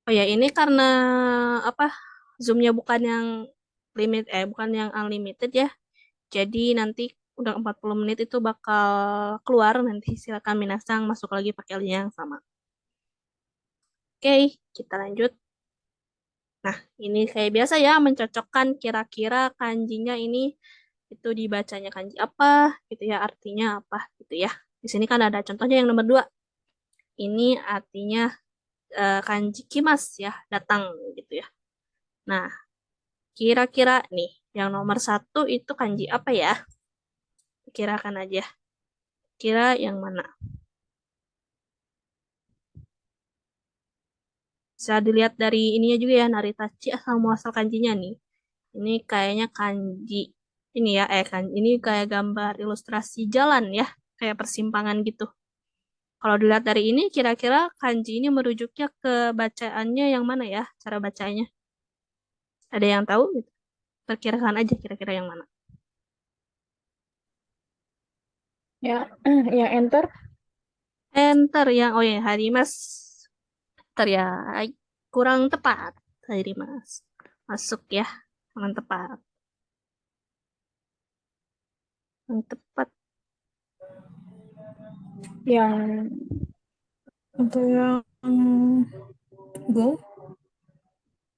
Oh ya, ini karena apa? Zoom-nya bukan yang bukan yang unlimited ya. Jadi nanti udah 40 menit itu bakal keluar, nanti silakan minasang masuk lagi pakai link yang sama. Oke, kita lanjut. Nah, ini kayak biasa ya, mencocokkan kira-kira kanjinya ini itu dibacanya kanji apa, gitu ya, artinya apa, gitu ya. Di sini kan ada contohnya yang nomor 2. Ini artinya kanji kimas ya, datang gitu ya. Nah, kira-kira nih, yang nomor 1 itu kanji apa ya? Kirakan aja. Kira yang mana? Bisa dilihat dari ininya juga ya, naritachi asal muasal kanjinya nih. Ini kayaknya kanji ini ya, kan ini kayak gambar ilustrasi jalan ya, kayak persimpangan gitu. Kalau dilihat dari ini, kira-kira kanji ini merujuknya ke bacaannya yang mana ya, cara bacanya? Ada yang tahu? Gitu? Perkirakan aja kira-kira yang mana. Ya, yang enter. Enter yang, oh ya, Harimas. Enter ya, ay, kurang tepat. Harimas. Masuk ya, kurang tepat. Kurang tepat. Yang untuk yang go.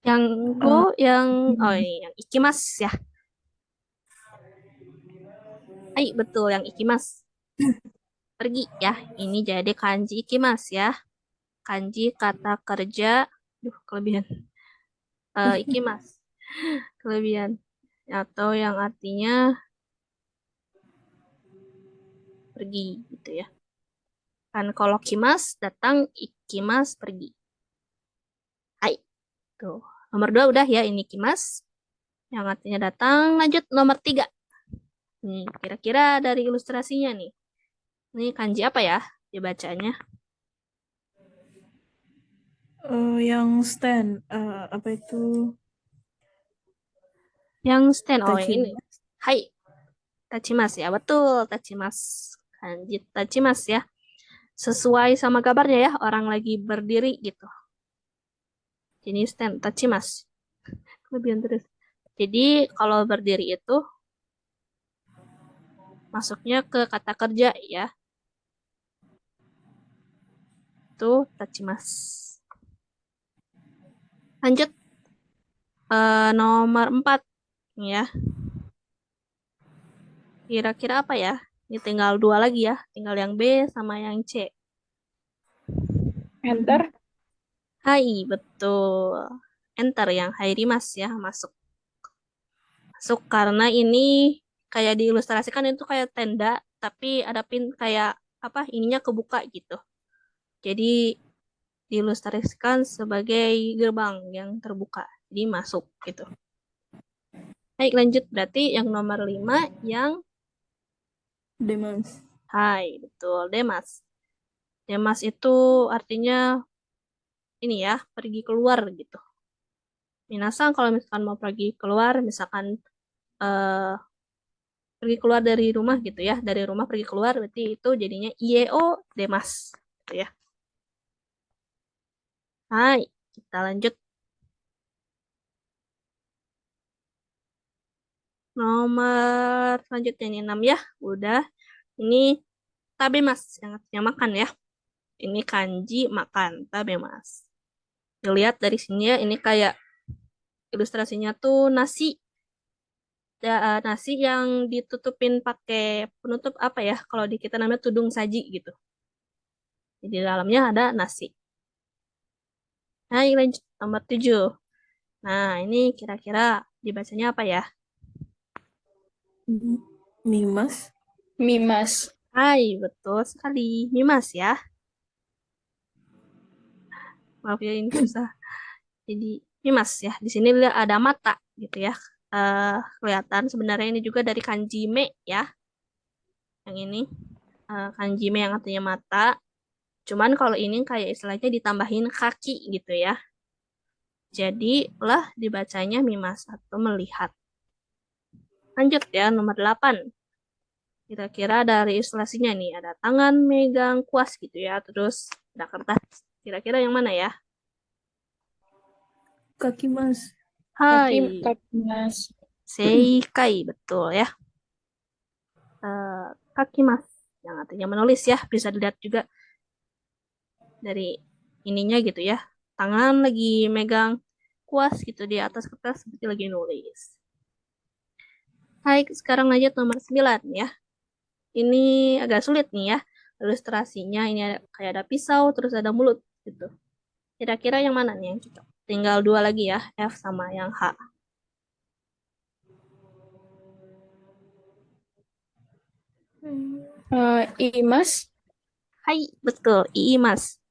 Yang go, eh, yang, oh ini, yang ikimas ya. Ay, betul, yang ikimas. Pergi ya. Ini jadi kanji ikimas ya. Kanji kata kerja. Duh, kelebihan. Ikimas. Kelebihan. Atau yang artinya pergi gitu ya. Kan kalau kimas datang, ikimas pergi. Hai. Tuh. Nomor 2 udah ya, ini kimas. Yang artinya datang. Lanjut nomor 3. Nih, kira-kira dari ilustrasinya nih. Ini kanji apa ya dibacanya? yang stand, apa itu? Yang stand. Oh, yang ini. Tachibana. Hai. Tachimas ya. Betul, tachimas. Kanji tachimas ya. Sesuai sama gambarnya ya, orang lagi berdiri gitu. Jadi stand tachimas. Kelebihan terus. Jadi kalau berdiri itu masuknya ke kata kerja ya. Itu tachimas. Lanjut nomor 4 ya. Kira-kira apa ya? Ini tinggal 2 lagi ya. Tinggal yang B sama yang C. Enter. Hai, betul. Enter yang Hairimas ya, masuk. Masuk karena ini kayak diilustrasikan itu kayak tenda, tapi ada pin kayak apa ininya kebuka gitu. Jadi diilustrasikan sebagai gerbang yang terbuka. Jadi masuk gitu. Baik, lanjut. Berarti yang nomor 5 yang Demas. hai, betul, Demas. Demas itu artinya ini ya, pergi keluar gitu. Minasang kalau misalkan mau pergi keluar, misalkan eh, pergi keluar dari rumah gitu ya, dari rumah pergi keluar berarti itu jadinya IEO Demas gitu ya. Hai, kita lanjut nomor selanjutnya ini 6 ya. Udah. Ini tabemas yang artinya makan ya. Ini kanji makan, tabemas. Dilihat dari sini ya, ini kayak ilustrasinya tuh nasi. Nasi yang ditutupin pakai penutup apa ya? Kalau di kita namanya tudung saji gitu. Jadi di dalamnya ada nasi. Nah, ini lanjut nomor 7. Nah, ini kira-kira dibacanya apa ya? Mimas. Mimas. Hai, betul sekali. Mimas ya. Maaf ya ini susah. Jadi Mimas ya. Di sini ada mata gitu ya. Kelihatan sebenarnya ini juga dari kanji me ya. Yang ini kanji me yang artinya mata. Cuman kalau ini kayak istilahnya ditambahin kaki gitu ya. Jadi lah dibacanya Mimas atau melihat. Lanjut ya nomor 8. Kira-kira dari ilustrasinya nih ada tangan megang kuas gitu ya. Terus ada kertas. Kira-kira yang mana ya? Kaki mas. Hai, Kaki mas. seikai, betul ya. Eh, kaki mas, yang artinya menulis ya. Bisa dilihat juga dari ininya gitu ya. Tangan lagi megang kuas gitu di atas kertas seperti lagi nulis. Hai, sekarang lanjut nomor 9 ya. Ini agak sulit nih ya. Ilustrasinya ini ada, kayak ada pisau, terus ada mulut gitu. Kira-kira yang mana nih yang cocok? Tinggal dua lagi ya, F sama yang H. Imas. Hai, betul, II Mas.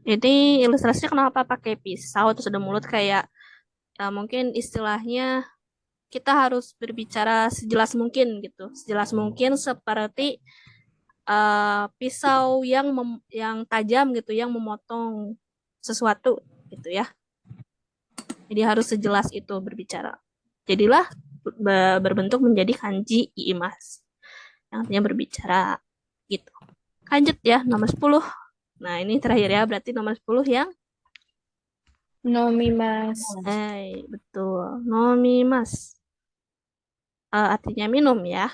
Jadi ilustrasinya kenapa pakai pisau terus ada mulut kayak mungkin istilahnya kita harus berbicara sejelas mungkin gitu. Sejelas mungkin seperti pisau yang tajam gitu, yang memotong sesuatu gitu ya. Jadi harus sejelas itu berbicara. Jadilah berbentuk menjadi kanji iimas. Yang artinya berbicara gitu. Lanjut ya, nomor 10. Nah, ini terakhir ya, berarti nomor 10 yang Nomimas. betul. Nomimas. Artinya minum ya.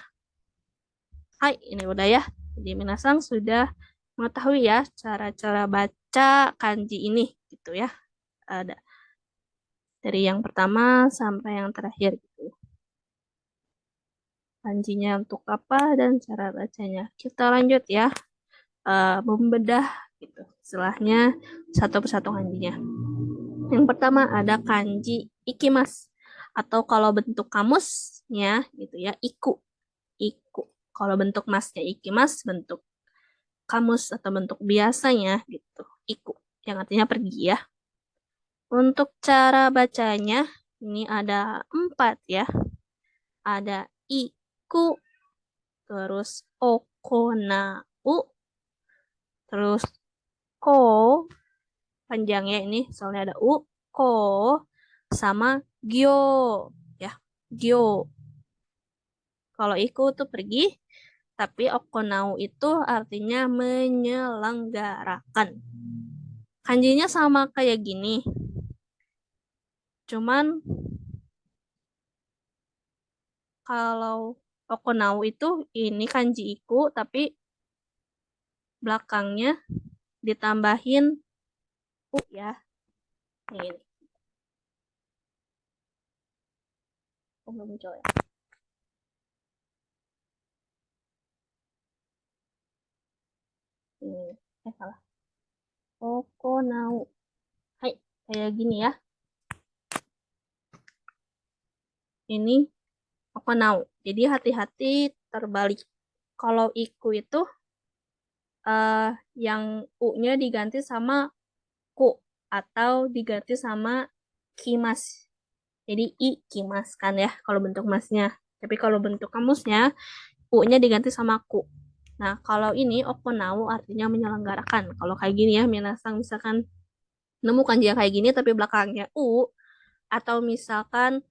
Hai, ini udah ya. Jadi minasang sudah mengetahui ya cara-cara baca kanji ini gitu ya. Ada dari yang pertama sampai yang terakhir gitu. Kanjinya untuk apa dan cara bacanya. Kita lanjut ya. Membedah gitu. Istilahnya satu persatu kanjinya. Yang pertama ada kanji ikimas atau kalau bentuk kamusnya gitu ya, iku. Iku. Kalau bentuk masnya ikimas, bentuk kamus atau bentuk biasanya gitu. Iku yang artinya pergi ya. Untuk cara bacanya ini ada 4 ya. Ada iku, terus okonau, terus ko, panjang ya ini soalnya ada u, ko, sama gyo ya. Gyo. Kalau iku tuh pergi, tapi okonau itu artinya menyelenggarakan. Kanjinya sama kayak gini. Cuman kalau okonau itu ini kanji iku, tapi belakangnya ditambahin u ya. Ini. Oh, belum muncul ya. Ini. Salah. Okonau. Hai, kayak gini ya. Ini okonau. Jadi hati-hati terbalik. Kalau iku itu eh, yang u-nya diganti sama ku atau diganti sama kimas. Jadi i kimas kan ya kalau bentuk masnya. Tapi kalau bentuk kamusnya u-nya diganti sama ku. Nah, kalau ini okonau artinya menyelenggarakan. Kalau kayak gini ya, minasang misalkan nemu kanji yang kayak gini tapi belakangnya u atau misalkan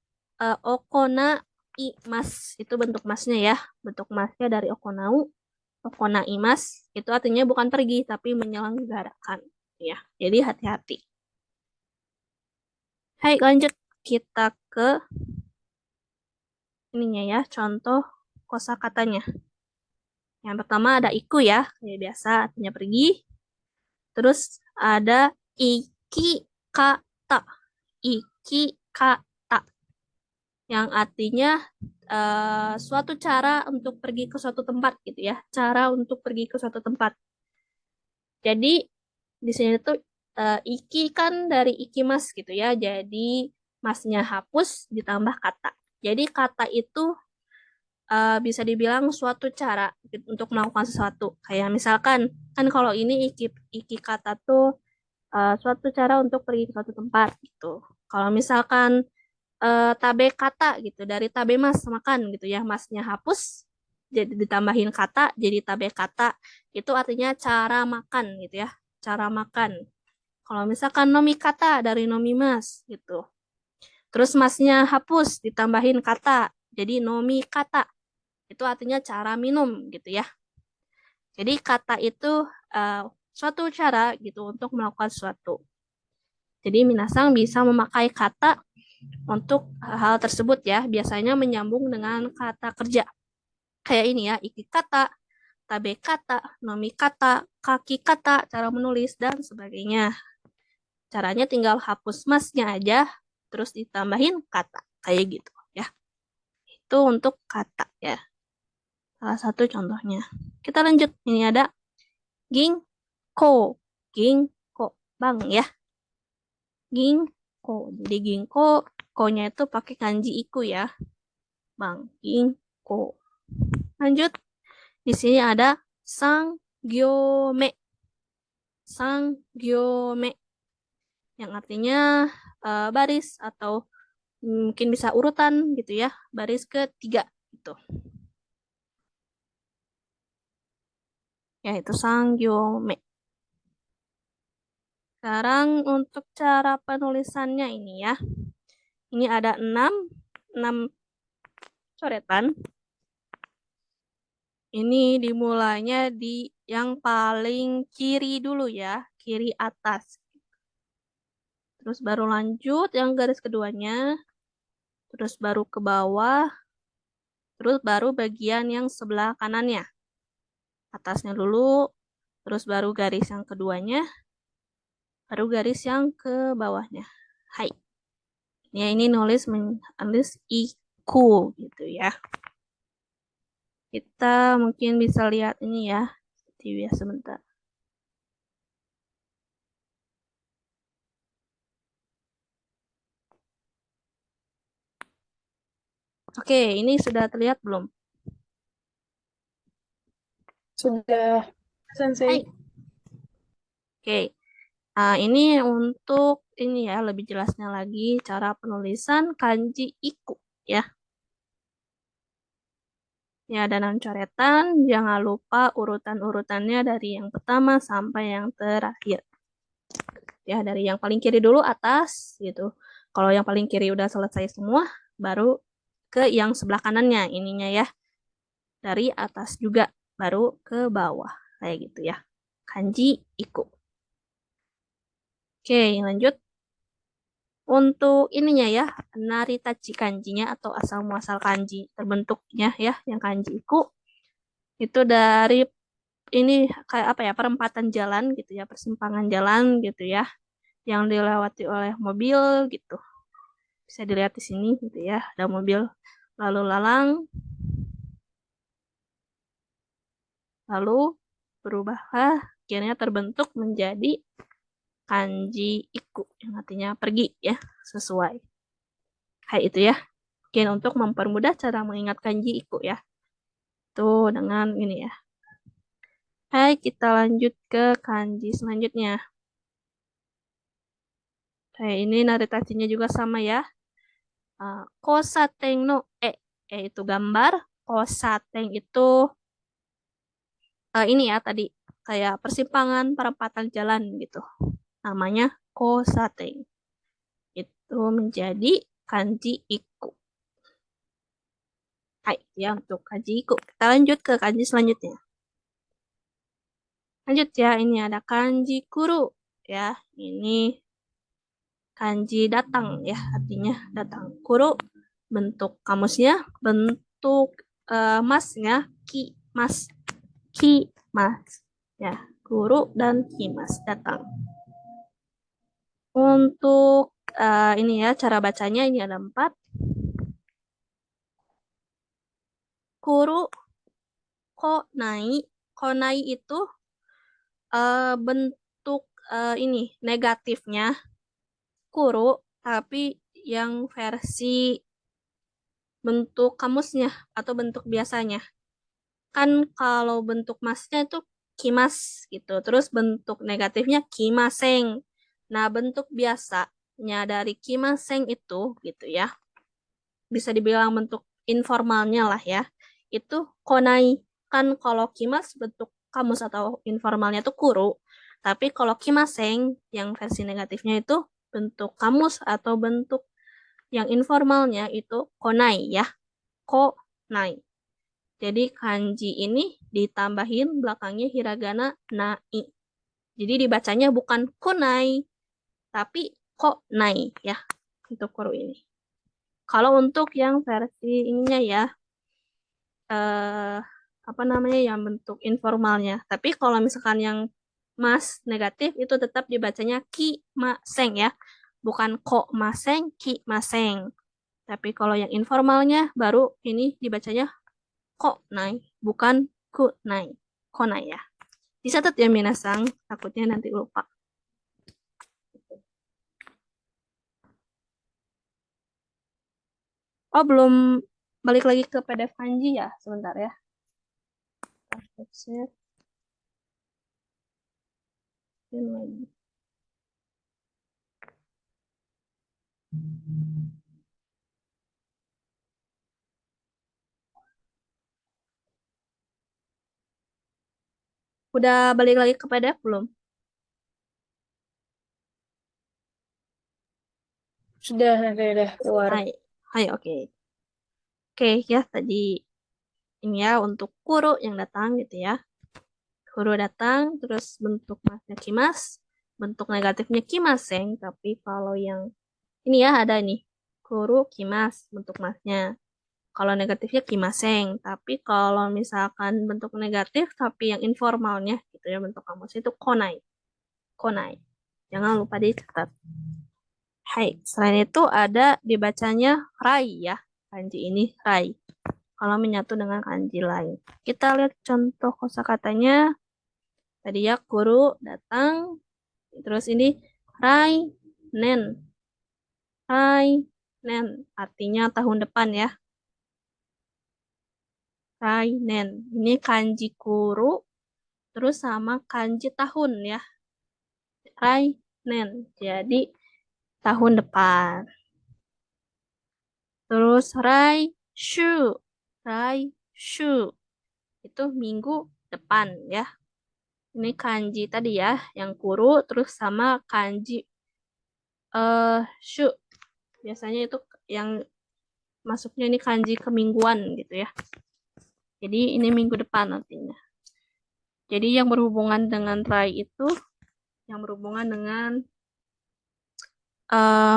okona imas itu bentuk masnya ya. Bentuk masnya dari okonau, okona imas itu artinya bukan pergi tapi menyelenggarakan ya. Jadi hati-hati. Hai, lanjut kita ke ininya ya, contoh kosakatanya. Yang pertama ada iku ya, kayak biasa artinya pergi. Terus ada iki kata. Iki kata yang artinya suatu cara untuk pergi ke suatu tempat gitu ya. Cara untuk pergi ke suatu tempat. Jadi di sini tuh iki kan dari ikimas gitu ya. Jadi masnya hapus ditambah kata. Jadi kata itu bisa dibilang suatu cara untuk melakukan sesuatu. Kayak misalkan, kan kalau ini iki kata tuh suatu cara untuk pergi ke suatu tempat gitu. Kalau misalkan tabe kata gitu, dari tabe mas makan gitu ya, masnya hapus, jadi ditambahin kata, jadi tabe kata, itu artinya cara makan gitu ya, cara makan. Kalau misalkan nomi kata dari nomi mas gitu. Terus masnya hapus, ditambahin kata, jadi nomi kata. Itu artinya cara minum gitu ya. Jadi kata itu uh, suatu cara gitu untuk melakukan sesuatu. Jadi minasang bisa memakai kata untuk hal tersebut ya, biasanya menyambung dengan kata kerja. Kayak ini ya, iki kata, tabe kata, nomi kata, kaki kata, cara menulis, dan sebagainya. Caranya tinggal hapus masnya aja, terus ditambahin kata. Kayak gitu ya. Itu untuk kata ya. Salah satu contohnya. Kita lanjut. Ini ada ginkgo. Ginkgo. Bang ya. Ginkgo. Jadi ginkgo, ko-nya itu pakai kanji iku ya. Bang. Ginkgo. Lanjut. Di sini ada sanggyome. Sanggyome. Yang artinya baris atau mungkin bisa urutan gitu ya. Baris ketiga gitu. Yaitu sanggyome. Sekarang untuk cara penulisannya ini ya. Ini ada 6 coretan. Ini dimulainya di yang paling kiri dulu ya, kiri atas. Terus baru lanjut yang garis keduanya, terus baru ke bawah, terus baru bagian yang sebelah kanannya. Atasnya dulu, terus baru garis yang keduanya, baru garis yang ke bawahnya. Hai. Ya ini nulis iku gitu ya. Kita mungkin bisa lihat ini ya. TV ya sebentar. Oke, ini sudah terlihat belum? Sudah, Hai. Sensei. Oke. Ini untuk ini ya, lebih jelasnya lagi cara penulisan kanji iku ya. Ini ada 6 coretan, jangan lupa urutan-urutannya dari yang pertama sampai yang terakhir. Ya, dari yang paling kiri dulu atas gitu. Kalau yang paling kiri udah selesai semua, baru ke yang sebelah kanannya ininya ya. Dari atas juga baru ke bawah kayak gitu ya. Kanji iku. Oke, lanjut. Untuk ininya ya, naritachi kanjinya atau asal muasal kanji terbentuknya ya, yang kanji iku itu dari ini kayak apa ya, perempatan jalan gitu ya, persimpangan jalan gitu ya, yang dilewati oleh mobil gitu. Bisa dilihat di sini gitu ya, ada mobil lalu lalang, lalu berubahlah akhirnya terbentuk menjadi kanji iku yang artinya pergi ya, sesuai. Kayak itu ya. Mungkin untuk mempermudah cara mengingat kanji iku ya. Tuh dengan ini ya. Hai, kita lanjut ke kanji selanjutnya. Kayak ini naritasinya juga sama ya. Kosaten no itu gambar. Kosaten itu ini ya tadi kayak persimpangan perempatan jalan gitu. Namanya kosaten. Itu menjadi kanji iku. Hai, ya untuk kanji iku. Kita lanjut ke kanji selanjutnya. Lanjut ya, ini ada kanji kuru ya. Ini kanji datang ya, artinya datang. Kuru bentuk kamusnya, bentuk masnya ki mas, ki mas ya. Kuru dan kimas datang. Untuk ini ya cara bacanya ini ada 4. Kuru konai, konai itu bentuk ini negatifnya kuru, tapi yang versi bentuk kamusnya atau bentuk biasanya. Kan kalau bentuk masnya itu kimas gitu. Terus bentuk negatifnya kimaseng. Nah, bentuk biasanya dari kimaseng itu gitu ya. Bisa dibilang bentuk informalnya lah ya. Itu konai. Kan kalau kimas bentuk kamus atau informalnya itu kuru. Tapi kalau kimaseng yang versi negatifnya itu bentuk kamus atau bentuk yang informalnya itu konai ya. Konai. Jadi kanji ini ditambahin belakangnya hiragana nai. Jadi dibacanya bukan kunai, tapi konai ya untuk kuru ini. Kalau untuk yang versi ininya ya, eh, apa namanya yang bentuk informalnya. Tapi kalau misalkan yang mas negatif itu tetap dibacanya ki maseng ya, bukan ko maseng, ki maseng. Tapi kalau yang informalnya baru ini dibacanya ko nai, bukan ku nai, ko nai ya. Dicatat ya minasang, takutnya nanti lupa. Oh belum balik lagi ke PDF kanji ya, sebentar ya. Share lagi. Udah balik lagi ke PDF belum? Sudah, nanti udah keluar. Hai, hai, oke. Oke ya, tadi ini ya untuk kuru yang datang gitu ya. Kuru datang, terus bentuk masnya kimas, bentuk negatifnya kimaseng, tapi kalau yang ini ya ada nih, kuru kimas bentuk masnya. Kalau negatifnya kimaseng, tapi kalau misalkan bentuk negatif tapi yang informalnya gitu ya bentuk kamus itu konai, konai. Jangan lupa dicatat. Hai, selain itu ada dibacanya rai ya, kanji ini rai. Kalau menyatu dengan kanji lain. Kita lihat contoh kosakatanya. Tadi ya guru datang, terus ini rai nen, rai nen artinya tahun depan ya. Rai nen. Ini kanji guru terus sama kanji tahun ya. Rai nen. Jadi tahun depan. Terus rai shu. Rai shu. Itu minggu depan ya. Ini kanji tadi ya, yang kuru terus sama kanji shu. Biasanya itu yang masuknya ini kanji kemingguan gitu ya. Jadi ini minggu depan nantinya. Jadi yang berhubungan dengan rai itu yang berhubungan dengan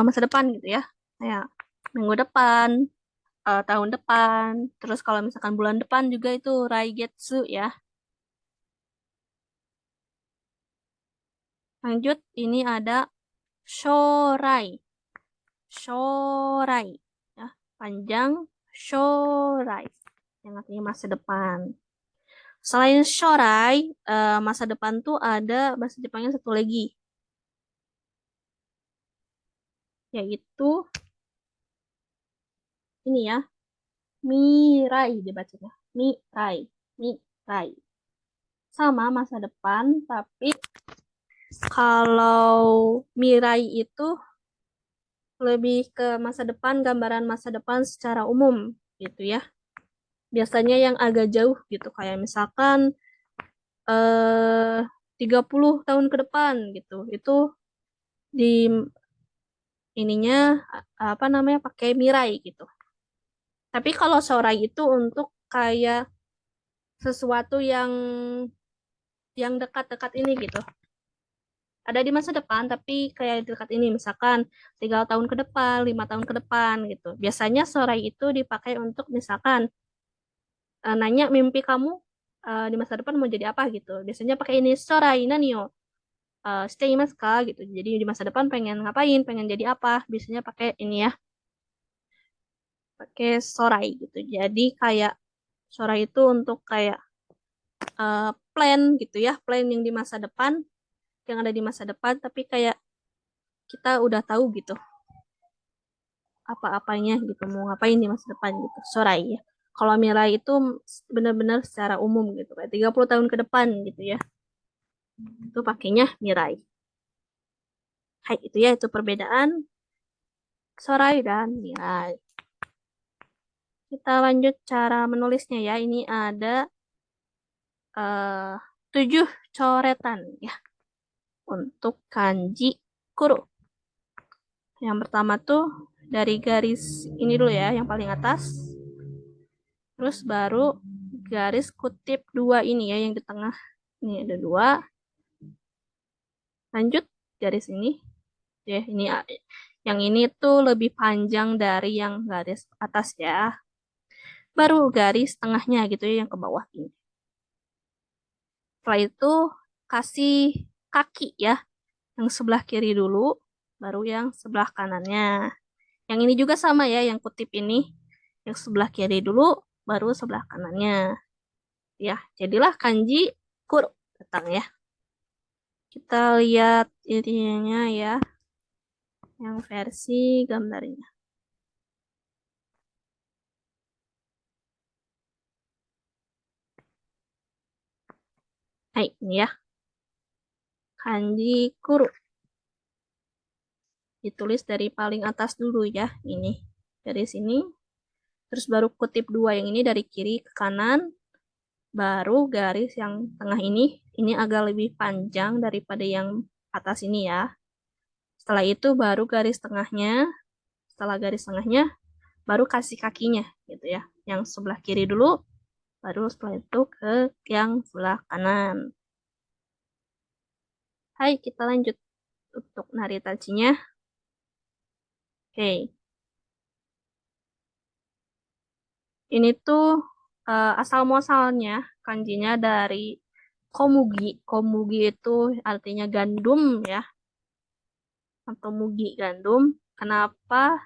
masa depan gitu ya. Kayak minggu depan, tahun depan, terus kalau misalkan bulan depan juga itu rai getsu ya. Lanjut, ini ada shorai. Shorai ya, panjang shorai yang artinya masa depan. Selain shorai, masa depan tuh ada bahasa Jepangnya satu lagi, yaitu ini ya, mirai dibacanya. Mirai, mirai. Sama masa depan, tapi kalau mirai itu lebih ke masa depan, gambaran masa depan secara umum gitu ya. Biasanya yang agak jauh gitu, kayak misalkan eh 30 tahun ke depan gitu. Itu di ininya apa namanya pakai mirai gitu. Tapi kalau sorai itu untuk kayak sesuatu yang dekat-dekat ini gitu. Ada di masa depan tapi kayak di dekat ini misalkan 3 tahun ke depan, 5 tahun ke depan gitu. Biasanya sorai itu dipakai untuk misalkan nanya mimpi kamu di masa depan mau jadi apa gitu. Biasanya pakai ini sorai nanio stay mas kak gitu. Jadi di masa depan pengen ngapain, pengen jadi apa. Biasanya pakai ini ya, pakai sorai gitu. Jadi kayak sorai itu untuk kayak plan gitu ya, plan yang di masa depan, yang ada di masa depan, tapi kayak kita udah tahu gitu apa-apanya gitu, mau ngapain di masa depan gitu. Sorai ya. Kalau mirai itu benar-benar secara umum gitu, kayak 30 tahun ke depan gitu ya. Itu pakainya mirai. Hai, itu ya, itu perbedaan sorai dan mirai. Kita lanjut cara menulisnya ya. Ini ada 7 coretan ya untuk kanji kuru. Yang pertama tuh dari garis ini dulu ya, yang paling atas. Terus baru garis kutip 2 ini ya, yang di tengah. Ini ada 2. Lanjut garis ini. Ya, ini yang ini tuh lebih panjang dari yang garis atas ya. Baru garis tengahnya gitu ya yang ke bawah ini. Setelah itu kasih kaki ya. Yang sebelah kiri dulu, baru yang sebelah kanannya. Yang ini juga sama ya, yang kutip ini. Yang sebelah kiri dulu, baru sebelah kanannya. Ya, jadilah kanji kuro datang ya. Kita lihat ininya ya, yang versi gambarnya. Hai, ini ya, kanji kuro. Ditulis dari paling atas dulu ya, ini. Dari sini, terus baru kutip dua yang ini dari kiri ke kanan, baru garis yang tengah ini agak lebih panjang daripada yang atas ini ya. Setelah itu baru garis tengahnya, setelah garis tengahnya, baru kasih kakinya gitu ya. Yang sebelah kiri dulu, baru setelah itu ke yang sebelah kanan. Hai, kita lanjut untuk naritachinya. Oke, ini tuh asal muasalnya kanjinya dari komugi. Komugi itu artinya gandum ya, atau mugi gandum. Kenapa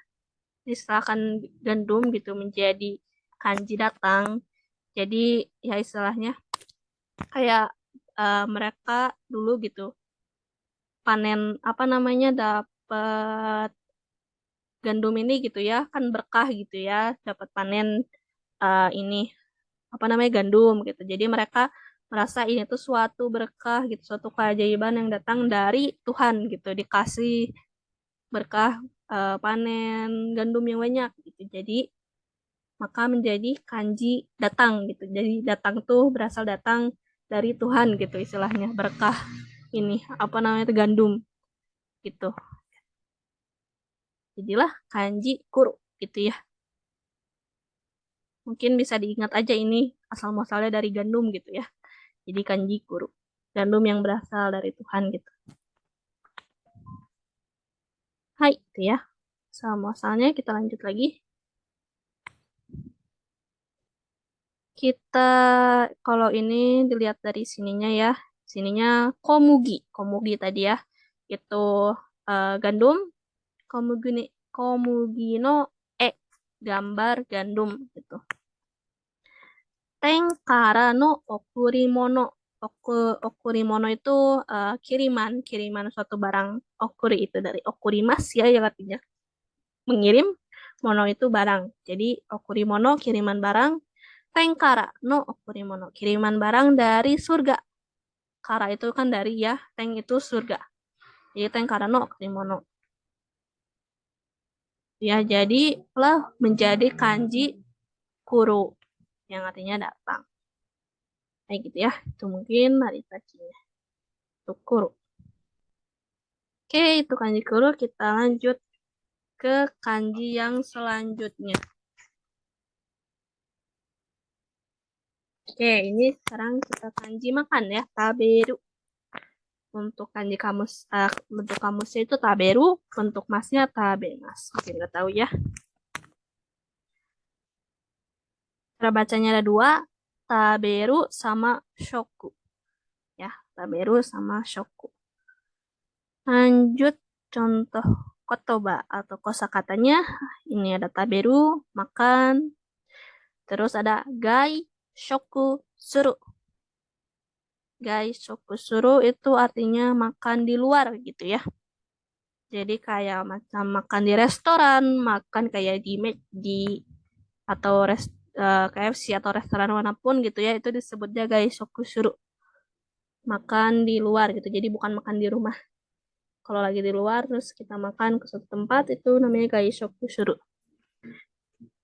istilahkan gandum gitu menjadi kanji datang? Jadi ya istilahnya kayak mereka dulu gitu panen apa namanya dapat gandum ini gitu ya kan berkah gitu ya dapat panen ini apa namanya gandum gitu. Jadi mereka merasa ini tuh suatu berkah gitu, suatu keajaiban yang datang dari Tuhan gitu, dikasih berkah panen gandum yang banyak gitu. Jadi maka menjadi kanji datang gitu. Jadi datang tuh berasal datang dari Tuhan gitu istilahnya berkah ini apa namanya itu gandum gitu. Jadilah kanji kuru gitu ya. Mungkin bisa diingat aja ini asal muasalnya dari gandum gitu ya. Jadi kanji kuru. Gandum yang berasal dari Tuhan gitu. Hai, itu ya. Asal muasalnya kita lanjut lagi. Kita kalau ini dilihat dari sininya ya. Sininya komugi. Komugi tadi ya. Itu gandum. Komugi, komugi no e. Gambar gandum gitu. Tenkara no okurimono. Okurimono itu kiriman, kiriman suatu barang. Okuri itu dari okurimas ya, yang artinya mengirim. Mono itu barang. Jadi okurimono kiriman barang. Tenkara no okurimono kiriman barang dari surga. Kara itu kan dari ya, teng itu surga. Jadi tenkara no okurimono. Ya, jadi lah menjadi kanji kuru yang artinya datang. Kayak gitu ya. Itu mungkin naritachinya. Itu kuru. Oke, itu kanji kuru. Kita lanjut ke kanji yang selanjutnya. Oke, ini sekarang kita kanji makan ya. Taberu. Untuk kanji kamus, bentuk kamusnya itu taberu. Bentuk masnya tabemas. Mungkin nggak tahu ya. Cara bacanya ada dua. Taberu sama shoku. Ya, taberu sama shoku. Lanjut contoh kotoba atau kosakatanya. Ini ada taberu, makan. Terus ada gai shoku suru. Gai shoku suru itu artinya makan di luar gitu ya. Jadi kayak macam makan di restoran, makan kayak di McD atau KFC atau restoran manapun gitu ya. Itu disebutnya gai shoku suru. Makan di luar gitu. Jadi bukan makan di rumah. Kalau lagi di luar terus kita makan ke suatu tempat itu namanya gai shoku suru.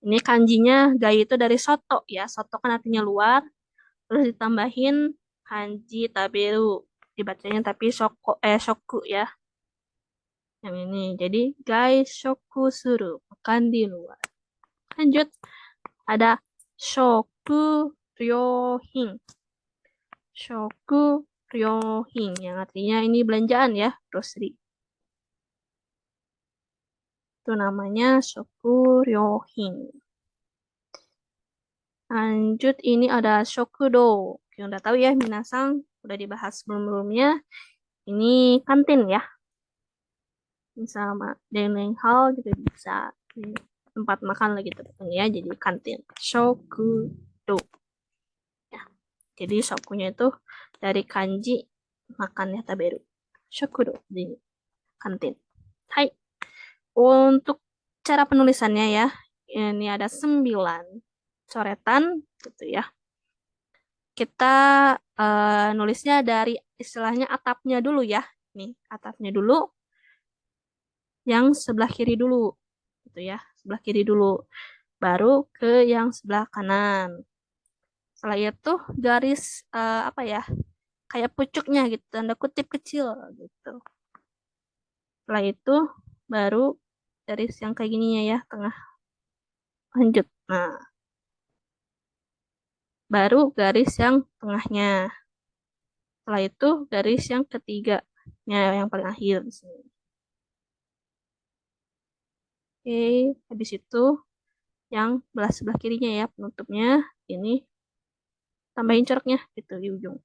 Ini kanjinya gai itu dari soto ya. Soto kan artinya luar. Terus ditambahin kanji taberu. Dibacanya tapi shoku ya. Yang ini. Jadi gai shoku suru. Makan di luar. Lanjut. Ada shoku ryohin. Shoku ryohin yang artinya ini belanjaan ya, grocery. Itu namanya shoku ryohin. Lanjut ini ada shokudo. Yang udah tahu ya minasang, udah dibahas sebelum-sebelumnya. Ini kantin ya. Sama dining hall juga bisa. Ini tempat makan lagi tepatnya ya, jadi kantin. Shokudo. Ya. Jadi shokunya itu dari kanji makan ya taberu. Shokudo di kantin. Hai. Untuk cara penulisannya ya, ini ada 9 coretan gitu ya. Kita nulisnya dari istilahnya atapnya dulu ya. Nih, atapnya dulu, yang sebelah kiri dulu gitu ya. Sebelah kiri dulu. Baru ke yang sebelah kanan. Setelah itu garis apa ya? Kayak pucuknya gitu, tanda kutip kecil gitu. Setelah itu baru garis yang kayak gininya ya, tengah lanjut. Nah, baru garis yang tengahnya. Setelah itu garis yang ketiganya yang paling akhir di sini. Oke, habis itu yang belah sebelah kirinya ya penutupnya ini tambahin coraknya gitu di ujung.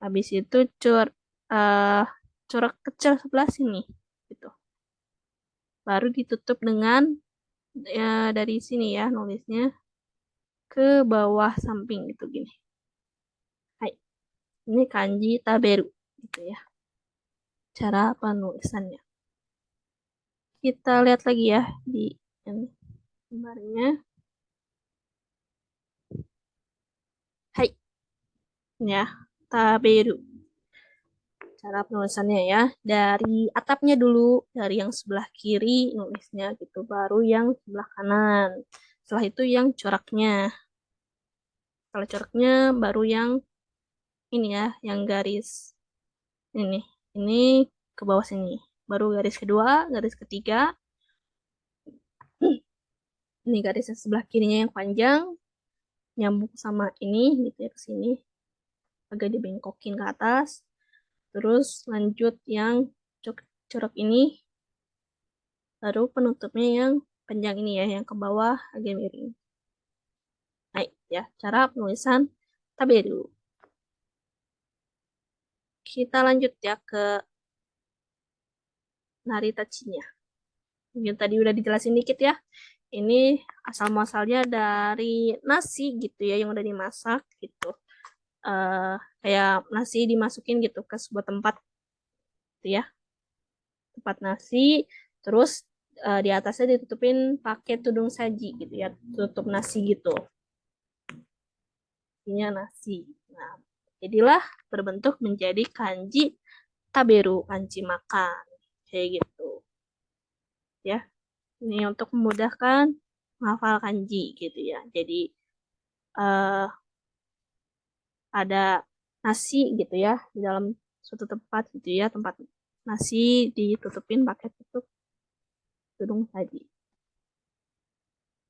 Habis itu eh corak kecil sebelah sini gitu. Baru ditutup dengan dari sini ya nulisnya ke bawah samping gitu gini. Hai, ini kanji taberu gitu ya. Cara penulisannya. Kita lihat lagi ya di ini gambarnya. Hai, ini ya taberu. Cara penulisannya ya, dari atapnya dulu, dari yang sebelah kiri nulisnya gitu, baru yang sebelah kanan. Setelah itu yang coraknya. Setelah coraknya baru yang ini ya, yang garis ini. Ini ke bawah sini. Baru garis kedua, garis ketiga. Ini garis yang sebelah kirinya yang panjang, nyambung sama ini gitu ya ke sini. Agak dibengkokin ke atas. Terus lanjut yang corak ini, baru penutupnya yang panjang ini ya, yang ke bawah agak miring. Baik, ya, cara penulisan taberu. Kita lanjut ya ke naritachinya. Mungkin tadi udah dijelasin dikit ya. Ini asal muasalnya dari nasi gitu ya, yang udah dimasak gitu. eh Kayak nasi dimasukin gitu ke sebuah tempat gitu ya. Tempat nasi, terus di atasnya ditutupin pakai tudung saji gitu ya, tutup nasi gitu. Isinya nasi. Nah, jadilah berbentuk menjadi kanji taberu, kanji makan. Kayak gitu. Ya, ini untuk memudahkan menghafal kanji gitu ya. Jadi eh, ada nasi gitu ya di dalam suatu tempat gitu ya, tempat nasi ditutupin pakai tutup tudung saji.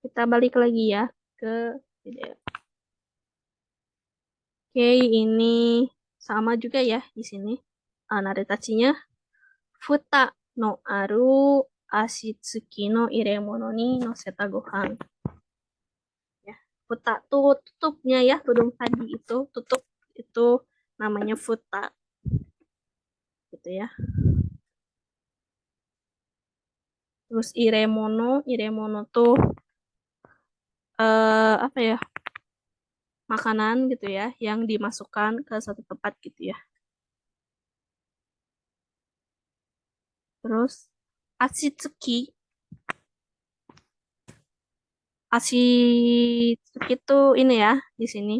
Kita balik lagi ya ke video. Oke, ini sama juga ya di sini. Naritachinya futa no aru ashitsuki no iremono ni noseta gohan. Ya, futa tuh tutupnya ya, tudung tadi itu tutup itu namanya futa gitu ya. Terus iremono tuh apa ya? Makanan gitu ya yang dimasukkan ke satu tempat gitu ya. Terus ashitsuki ashitsuki tuh ini ya di sini.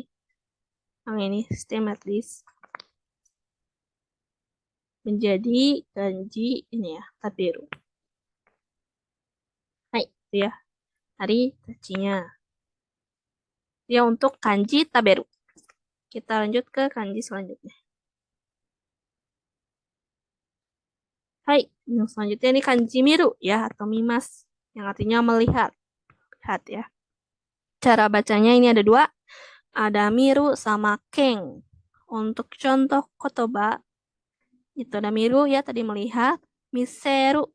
Yang ini stem at least menjadi kanji ini ya taberu. Hai, itu ya. Hari tachinya. Ya untuk kanji taberu. Kita lanjut ke kanji selanjutnya. Hai, yang selanjutnya ini kanji miru ya atau mimas yang artinya melihat. Lihat ya. Cara bacanya ini ada dua. Ada miru sama keng. Untuk contoh kotoba, itu ada miru ya tadi melihat, miseru,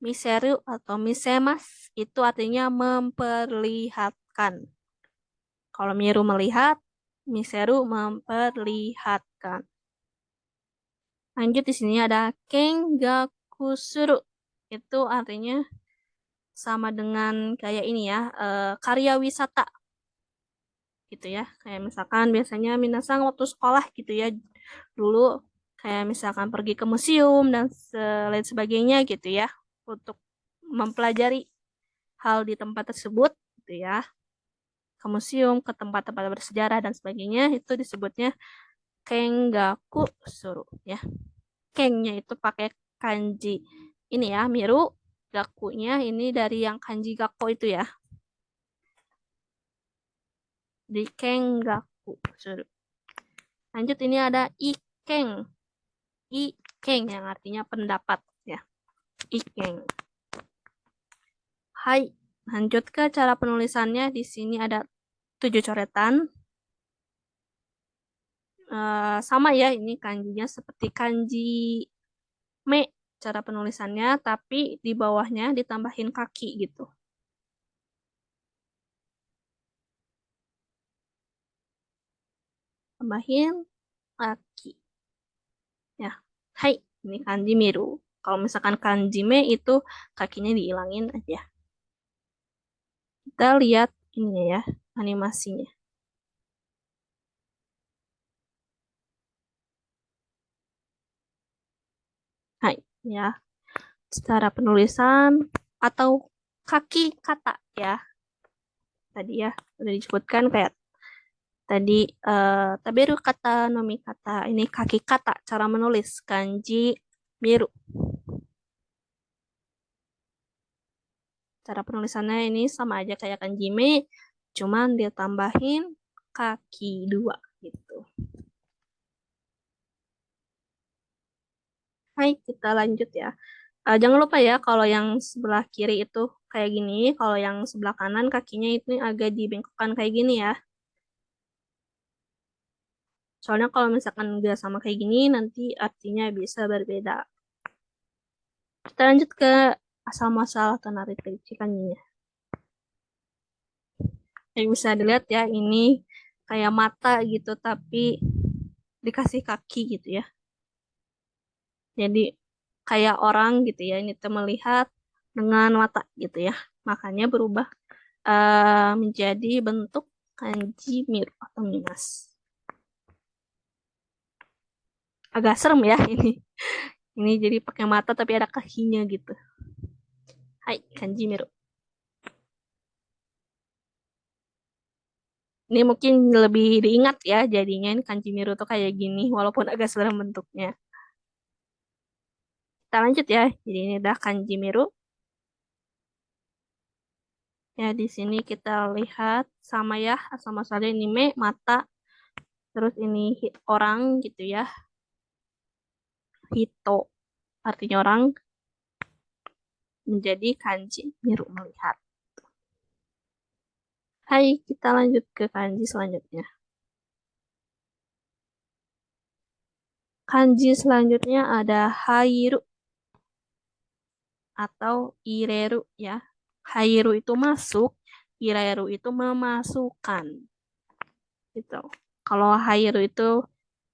miseru atau misemas itu artinya memperlihatkan. Kalau miru melihat, miseru memperlihatkan. Lanjut di sini ada kengakusuru. Itu artinya sama dengan kayak ini ya, karya wisata gitu ya. Kayak misalkan biasanya minasang waktu sekolah gitu ya. Dulu kayak misalkan pergi ke museum dan lain sebagainya gitu ya. Untuk mempelajari hal di tempat tersebut gitu ya. Ke museum, ke tempat-tempat bersejarah dan sebagainya itu disebutnya kengaku suru ya. Kengnya itu pakai kanji ini ya, miru, gakunya ini dari yang kanji gakko itu ya. Di kengaku suru. Lanjut ini ada ikeng. Ikeng yang artinya pendapat ya. Ikeng. Hai, lanjut ke cara penulisannya. Di sini ada 7 coretan. Sama ya, ini kanjinya seperti kanji me cara penulisannya, tapi di bawahnya ditambahin kaki gitu. Tambahin kaki. Ya, hai, ini kanji miru. Kalau misalkan kanji me itu kakinya dihilangin aja. Kita lihat ini ya, animasinya. Hai, ya. Secara penulisan atau kaki kata ya. Tadi ya, sudah disebutkan kayak tadi taberu kata nomi kata. Ini kaki kata cara menulis kanji miru. Cara penulisannya ini sama aja kayak kanji me, cuman dia tambahin kaki dua gitu. Hai, kita lanjut ya. Jangan lupa ya kalau yang sebelah kiri itu kayak gini, kalau yang sebelah kanan kakinya itu agak dibengkokkan kayak gini ya. Soalnya kalau misalkan nggak sama kayak gini, nanti artinya bisa berbeda. Kita lanjut ke asal muasal atau nari kanjinya. Yang bisa dilihat ya, ini kayak mata gitu, tapi dikasih kaki gitu ya. Jadi kayak orang gitu ya, ini tuh melihat dengan mata gitu ya. Makanya berubah menjadi bentuk kanji miru atau mimas. Agak serem ya ini. Ini jadi pakai mata tapi ada kakinya gitu. Hai, kanji miru. Ini mungkin lebih diingat ya jadinya ini kanji miru tuh kayak gini walaupun agak serem bentuknya. Kita lanjut ya. Jadi ini udah kanji miru. Ya di sini kita lihat sama ya sama saja ini me mata terus ini orang gitu ya. Hito artinya orang menjadi kanji miru melihat. Hai, kita lanjut ke kanji selanjutnya. Kanji selanjutnya ada hairu atau ireru ya. Hairu itu masuk, ireru itu memasukkan. Gitu. Kalau hairu itu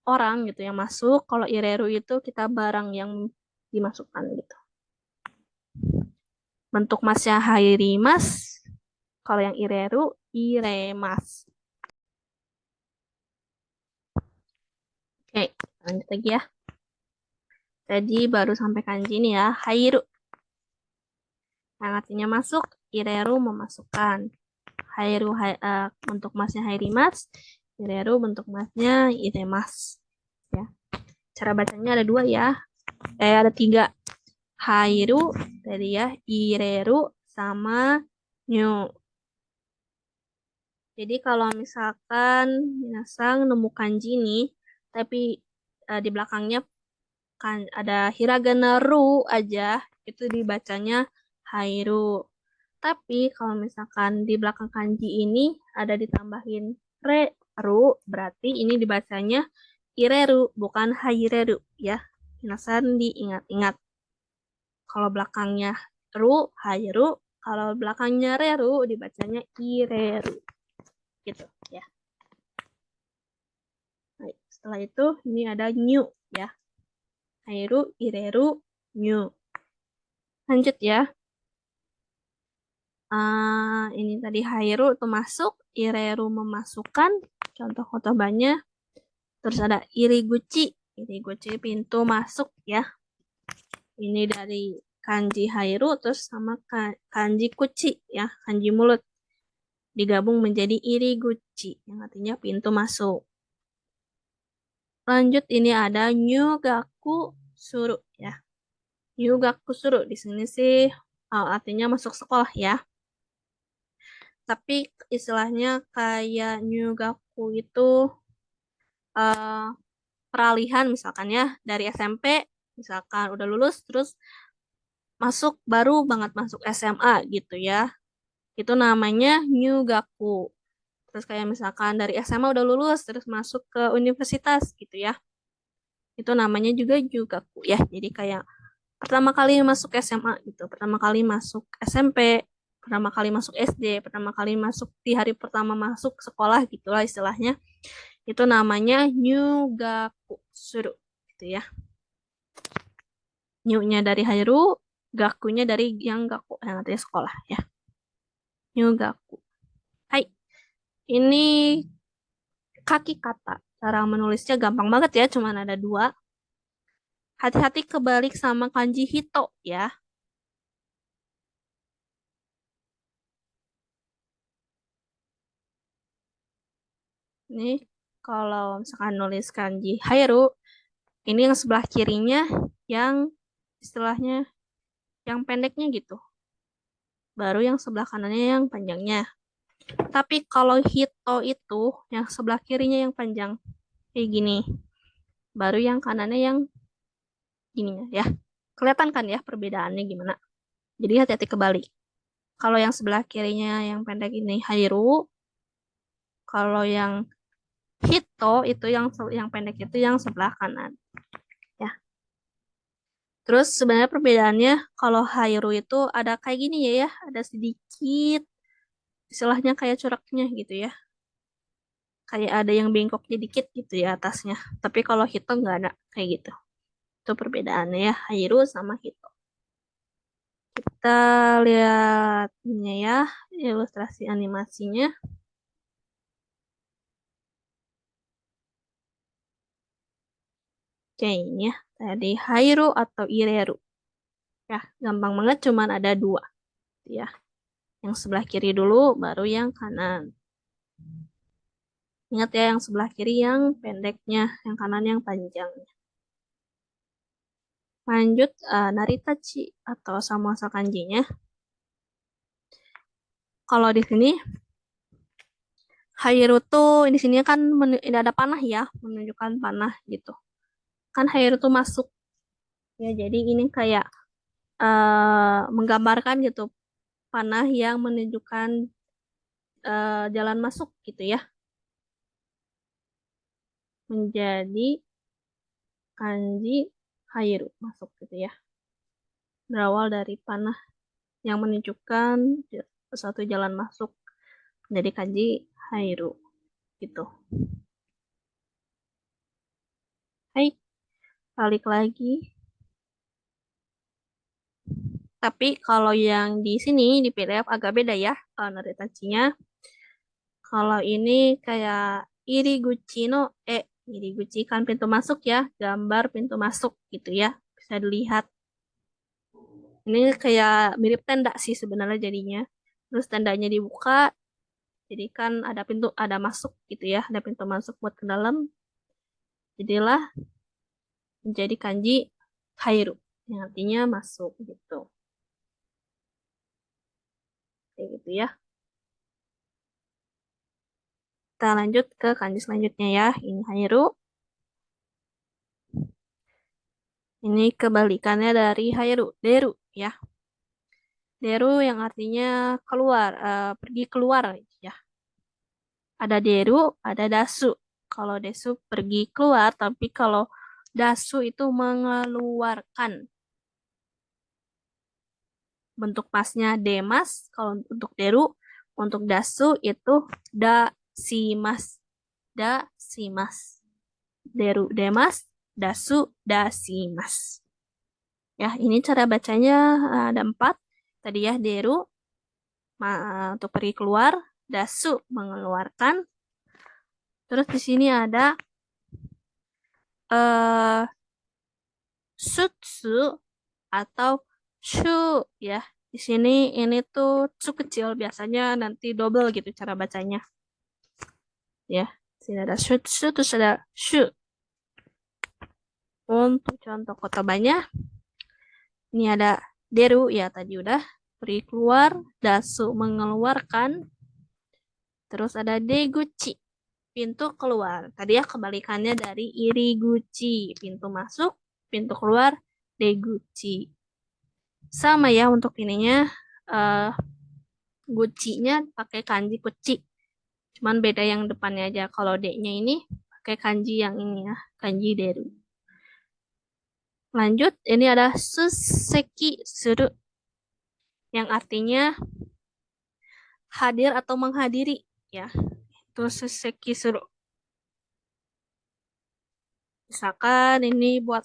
orang gitu yang masuk, kalau ireru itu kita barang yang dimasukkan gitu. Bentuk masnya hairimas, kalau yang ireru iremas. Oke, lanjut lagi ya. Tadi baru sampai kanji nih ya, hairu. Yang artinya masuk, ireru memasukkan. Hairu bentuk masnya hairimas, ireru bentuk masnya iremas. Ya. Cara bacanya ada dua ya. Ada tiga. Hairu tadi ya, ireru sama nyu. Jadi kalau misalkan minasang nemu kanji nih, tapi di belakangnya kan ada hiragana ru aja, itu dibacanya hairu. Tapi kalau misalkan di belakang kanji ini ada ditambahin re, ru, berarti ini dibacanya ireru, bukan haireru ya. Minasan diingat-ingat. Kalau belakangnya ru, hairu. Kalau belakangnya reru, dibacanya ireru. Gitu ya. Baik, setelah itu ini ada new ya. Hairu, ireru, new. Lanjut ya. Ini tadi hairu itu masuk, ireru memasukkan. Contoh khotbahnya. Terus ada iriguchi. Iriguchi pintu masuk ya. Ini dari kanji hairu terus sama kanji kuchi ya, kanji mulut. Digabung menjadi iriguchi yang artinya pintu masuk. Lanjut ini ada nyugaku suru ya. Nyugaku suru di sini sih artinya masuk sekolah ya. Tapi istilahnya kayak nyugaku itu eh, peralihan misalkan ya dari SMP misalkan udah lulus terus masuk baru banget masuk SMA gitu ya. Itu namanya nyugaku. Terus kayak misalkan dari SMA udah lulus terus masuk ke universitas gitu ya. Itu namanya juga nyugaku ya. Jadi kayak pertama kali masuk SMA gitu, pertama kali masuk SMP, pertama kali masuk SD, pertama kali masuk di hari pertama masuk sekolah gitulah istilahnya. Itu namanya nyugaku suru gitu ya. New-nya dari Hairu, gakunya dari yang gaku yang artinya sekolah ya. Nyugaku. Hai, ini kaki kata. Cara menulisnya gampang banget ya, cuman ada dua. Hati-hati kebalik sama kanji hito ya. Ini kalau misalkan nulis kanji Hairu, ini yang sebelah kirinya yang istilahnya yang pendeknya gitu. Baru yang sebelah kanannya yang panjangnya. Tapi kalau hito itu yang sebelah kirinya yang panjang kayak gini. Baru yang kanannya yang gininya ya. Kelihatan kan ya perbedaannya gimana? Jadi hati-hati kebalik. Kalau yang sebelah kirinya yang pendek ini Hairu, kalau yang Hito itu yang pendek itu yang sebelah kanan. Ya. Terus sebenarnya perbedaannya kalau Hairu itu ada kayak gini ya, ada sedikit istilahnya kayak coraknya gitu ya. Kayak ada yang bengkoknya dikit gitu ya atasnya. Tapi kalau Hito nggak ada kayak gitu. Itu perbedaannya ya, Hairu sama Hito. Kita lihat ini ya, ilustrasi animasinya. Oke, ini ya. Tadi Hairu atau Ireru. Ya, gampang banget cuman ada dua. Ya. Yang sebelah kiri dulu, baru yang kanan. Ingat ya, yang sebelah kiri yang pendeknya, yang kanan yang panjang. Lanjut, Naritachi atau Samuasa kanjinya. Kalau di sini, Hairu tuh di sini kan ini ada panah ya, menunjukkan panah gitu. Kan Hairu tuh masuk. Ya, jadi ini kayak menggambarkan gitu panah yang menunjukkan jalan masuk gitu ya. Menjadi kanji Hairu masuk gitu ya. Berawal dari panah yang menunjukkan suatu jalan masuk menjadi kanji Hairu gitu. Hai, balik lagi. Tapi kalau yang di sini di PDF agak beda ya naritachinya. Kalau ini kayak Iriguchi no Iriguchi kan pintu masuk ya, gambar pintu masuk gitu ya. Bisa dilihat. Ini kayak mirip tenda sih sebenarnya jadinya. Terus tendanya dibuka, jadi kan ada pintu, ada masuk gitu ya, ada pintu masuk buat ke dalam. Jadilah menjadi kanji Hairu, yang artinya masuk gitu. Kayak gitu ya. Kita lanjut ke kanji selanjutnya ya. Ini Hairu. Ini kebalikannya dari Hairu, Deru ya. Deru yang artinya keluar, pergi keluar ya. Ada Deru, ada Dasu. Kalau desu pergi keluar, tapi kalau dasu itu mengeluarkan. Bentuk pasnya demas, kalau untuk deru, untuk dasu itu dasimas. Dasimas. Deru demas, dasu dasimas. Ya, ini cara bacanya ada 4. Tadi ya, deru untuk pergi keluar, dasu mengeluarkan. Terus di sini ada eh sutsu atau shu ya. Di sini ini tuh su kecil, biasanya nanti double gitu cara bacanya ya. Di sini ada sutsu terus ada shu. Untuk contoh kotobannya ini ada deru ya, tadi udah pergi keluar, dasu mengeluarkan, terus ada deguchi pintu keluar. Tadi ya kebalikannya dari iriguchi, pintu masuk, pintu keluar, deguchi. Sama ya untuk ininya, eh gucinya pakai kanji kuci. Cuman beda yang depannya aja. Kalau D-nya ini pakai kanji yang ini ya, kanji deru. Lanjut, ini ada suseki suru yang artinya hadir atau menghadiri ya. Itu suseki suru. Misalkan ini buat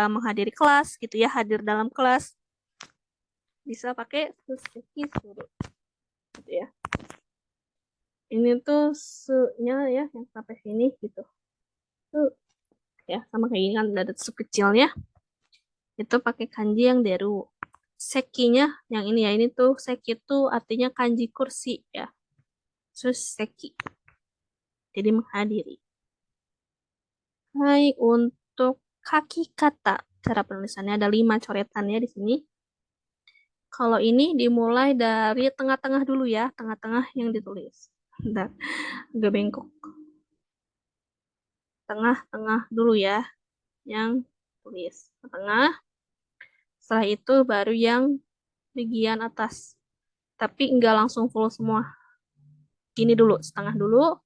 menghadiri kelas gitu ya, hadir dalam kelas. Bisa pakai suseki suru gitu ya. Ini tuh su-nya ya yang sampai sini gitu. Tuh ya sama kayak gini kan ada su kecilnya. Itu pakai kanji yang deru. Sekinya yang ini ya, ini tuh seki tuh artinya kanji kursi ya. Sus seki. Jadi menghadiri. Baik, untuk kaki kata. Cara penulisannya ada 5 coretannya di sini. Kalau ini dimulai dari tengah-tengah dulu ya, tengah-tengah yang ditulis. Bentar, agak bengkok. Tengah-tengah dulu ya, yang tulis. Tengah, setelah itu baru yang bagian atas. Tapi nggak langsung full semua. Gini dulu, setengah dulu,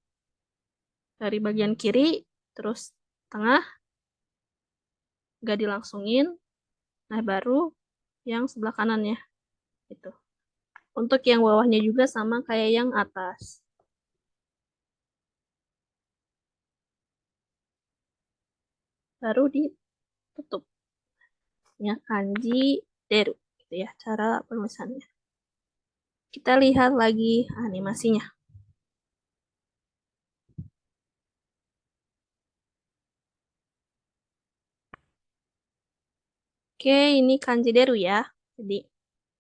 dari bagian kiri, terus tengah, nggak dilangsungin, nah baru yang sebelah kanannya. Gitu. Untuk yang bawahnya juga sama kayak yang atas. Baru ditutup. Ya, kanji deru. Gitu ya, cara penulisannya. Kita lihat lagi animasinya. Oke, ini kanji deru ya. Jadi,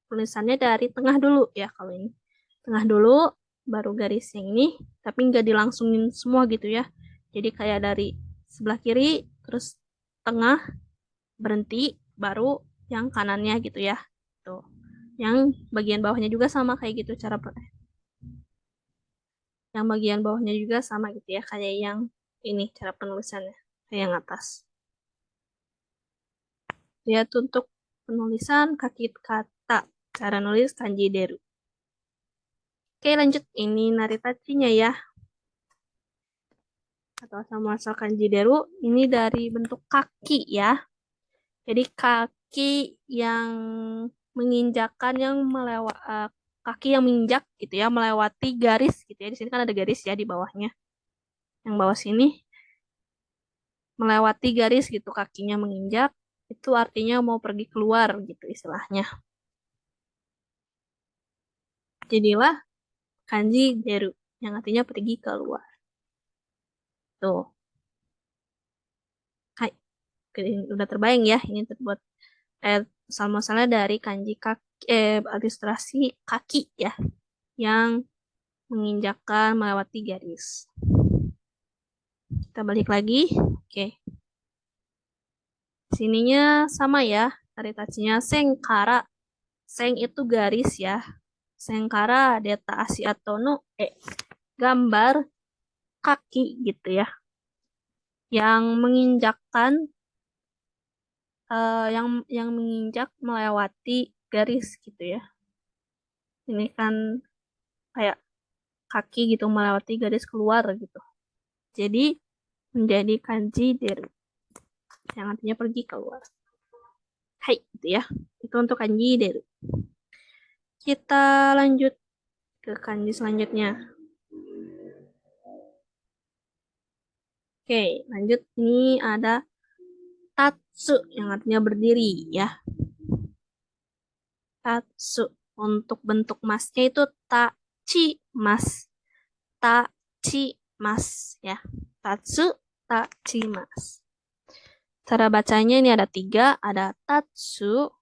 tulisannya dari tengah dulu ya kalau ini. Tengah dulu, baru garis yang ini, tapi nggak dilangsungin semua gitu ya. Jadi kayak dari sebelah kiri, terus tengah, berhenti, baru yang kanannya gitu ya. Tuh. Yang bagian bawahnya juga sama kayak gitu cara yang bagian bawahnya juga sama gitu ya, kayak yang ini cara penulisannya, kayak yang atas. Lihat untuk penulisan kaki kata, cara nulis kanji deru. Oke, lanjut. Ini naritachinya ya. Atau sama asal kanji deru, ini dari bentuk kaki ya. Jadi kaki yang menginjakan yang kaki yang menginjak gitu ya, melewati garis gitu ya. Di sini kan ada garis ya di bawahnya. Yang bawah sini melewati garis gitu, kakinya menginjak, itu artinya mau pergi keluar gitu istilahnya. Jadilah kanji deru yang artinya pergi keluar. Tuh, hai, udah terbayang ya, ini terbuat masalah dari kanji kaki, ilustrasi kaki ya, yang menginjakkan melewati garis. Kita balik lagi. Oke. Sininya sama ya. Taritasinya sengkara. Seng itu garis ya. Sengkara deta asiatono gambar kaki gitu ya. Yang menginjakkan yang menginjak melewati garis gitu ya. Ini kan kayak kaki gitu melewati garis keluar gitu. Jadi menjadi kanji deru, yang artinya pergi keluar. Hai, itu ya. Itu untuk kanji deru. Kita lanjut ke kanji selanjutnya. Oke, lanjut. Ini ada tatsu, yang artinya berdiri ya. Tatsu. Untuk bentuk masnya itu tachi mas. Tachi mas ya. Tatsu, tachi mas. Cara bacanya ini ada tiga. Ada tatsu,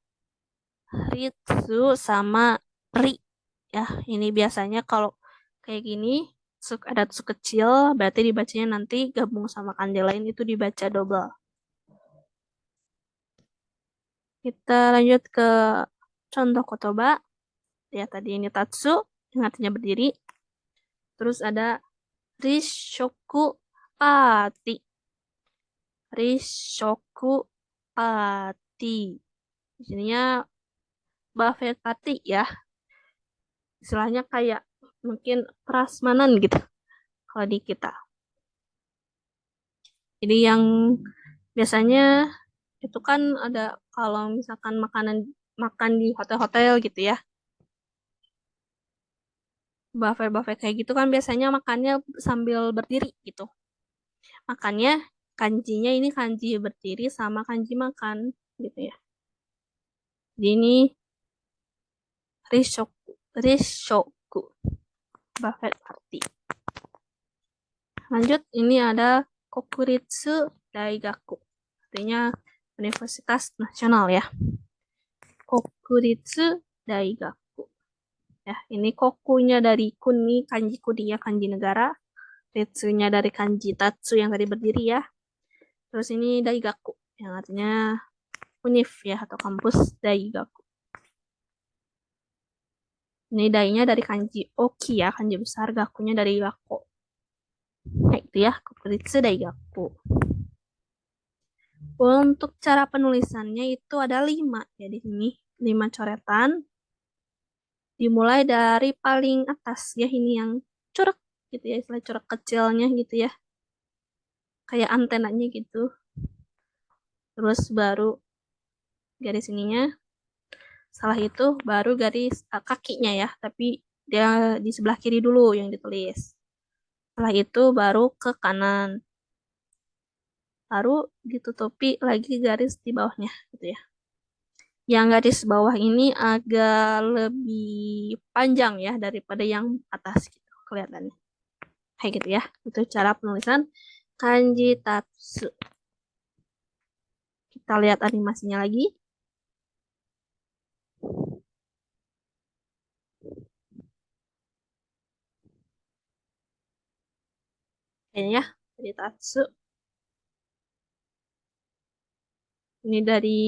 ritsu, sama ri. Ya, ini biasanya kalau kayak gini, ada tsu kecil, berarti dibacanya nanti gabung sama kanji lain itu dibaca double. Kita lanjut ke contoh kotoba. Ya, tadi ini tatsu, yang artinya berdiri. Terus ada rishoku pati. Rishoku pati. Di sininya buffet party ya. Istilahnya kayak mungkin prasmanan gitu kalau di kita. Jadi yang biasanya itu kan ada kalau misalkan makan di hotel-hotel gitu ya. Buffet-buffet kayak gitu kan biasanya makannya sambil berdiri gitu. Makanya kanjinya ini kanji berdiri sama kanji makan gitu ya. Jadi ini rishoku, rishoku, buffet party. Lanjut, ini ada Kokuritsu Daigaku. Artinya Universitas Nasional ya. Kokuritsu Daigaku. Ya, ini kokunya dari kuni, kanji kuni ya, kanji negara. Ritsunya dari kanji tatsu yang tadi berdiri ya. Terus ini Daigaku, yang artinya univ ya, atau kampus Daigaku. Ini dainya dari kanji oki ya, kanji besar, gakunya dari gakko. Nah, itu ya, Kokuritsu Daigaku. Untuk cara penulisannya itu ada 5 ya di sini, 5 coretan. Dimulai dari paling atas ya, ini yang corak gitu ya, istilah corak kecilnya gitu ya, kayak antenanya gitu. Terus baru garis ininya, salah itu baru garis kakinya ya, tapi dia di sebelah kiri dulu yang ditulis. Setelah itu baru ke kanan, baru ditutupi lagi garis di bawahnya gitu ya. Yang garis bawah ini agak lebih panjang ya daripada yang atas gitu kelihatannya. Kayak gitu ya. Itu cara penulisan kanji tatsu. Kita lihat animasinya lagi. Kayaknya ya, dari tatsu. Ini dari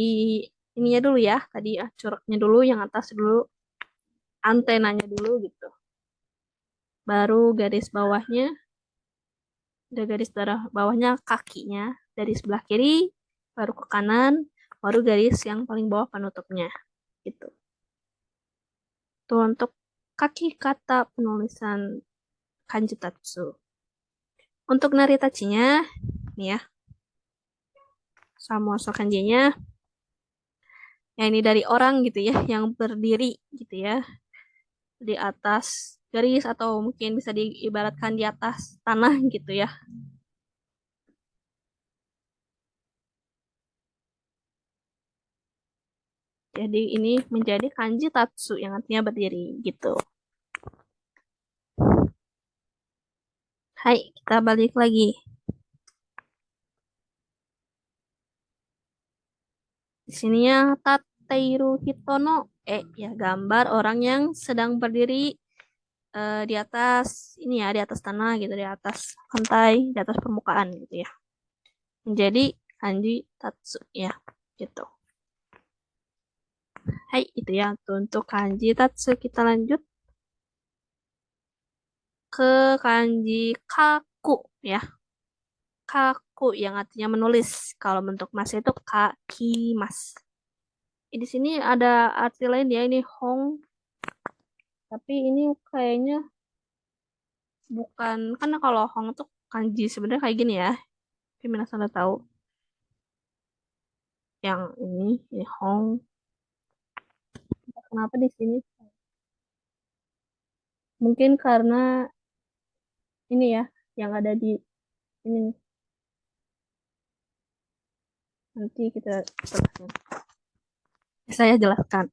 ininya dulu ya. Tadi ya, coraknya dulu, yang atas dulu, antenanya dulu gitu. Baru garis bawahnya, ada garis bawahnya kakinya dari sebelah kiri, baru ke kanan, baru garis yang paling bawah penutupnya gitu. Itu untuk kaki kata penulisan kanji tatsu. Untuk naritachinya, nih ya, sama kanjinya, ya ini dari orang gitu ya, yang berdiri gitu ya, di atas garis atau mungkin bisa diibaratkan di atas tanah gitu ya. Jadi ini menjadi kanji tatsu yang artinya berdiri gitu. Hai, kita balik lagi. Di sininya Tateiru Hitono ya, gambar orang yang sedang berdiri di atas ini ya, di atas tanah gitu, di atas pantai, di atas permukaan gitu ya. Menjadi kanji tatsu ya, gitu. Hai, itu ya untuk kanji tatsu. Kita lanjut ke kanji kaku ya. Kaku yang artinya menulis. Kalau bentuk mas itu kaki mas. Di sini ada arti lain ya, ini hong. Tapi ini kayaknya bukan, karena kalau hong tuh kanji sebenarnya kayak gini ya. Minasan udah tahu yang ini Hong. Kenapa di sini? Mungkin karena ini ya, yang ada di ini nanti kita jelaskan. Saya jelaskan.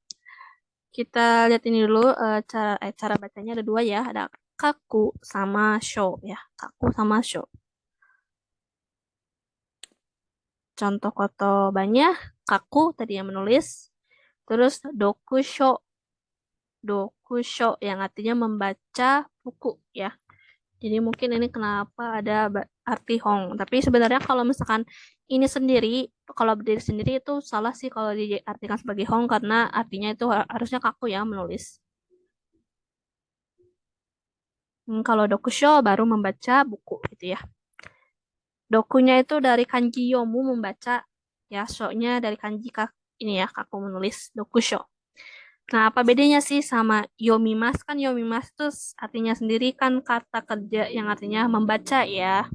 Kita lihat ini dulu cara bacanya ada dua ya, ada kaku sama show ya, kaku sama show. Contoh kotobannya kaku tadi yang menulis, terus dokusho, dokusho yang artinya membaca buku ya. Jadi mungkin ini kenapa ada arti Hong. Tapi sebenarnya kalau misalkan ini sendiri, kalau berdiri sendiri itu salah sih kalau diartikan sebagai Hong karena artinya itu harusnya kaku ya menulis. Kalau dokusho baru membaca buku gitu ya. Dokunya itu dari kanji yomu membaca ya, so-nya dari kanji kak ini ya kaku menulis dokusho. Nah, apa bedanya sih sama yomimas? Kan yomimas itu artinya sendiri kan kata kerja yang artinya membaca ya.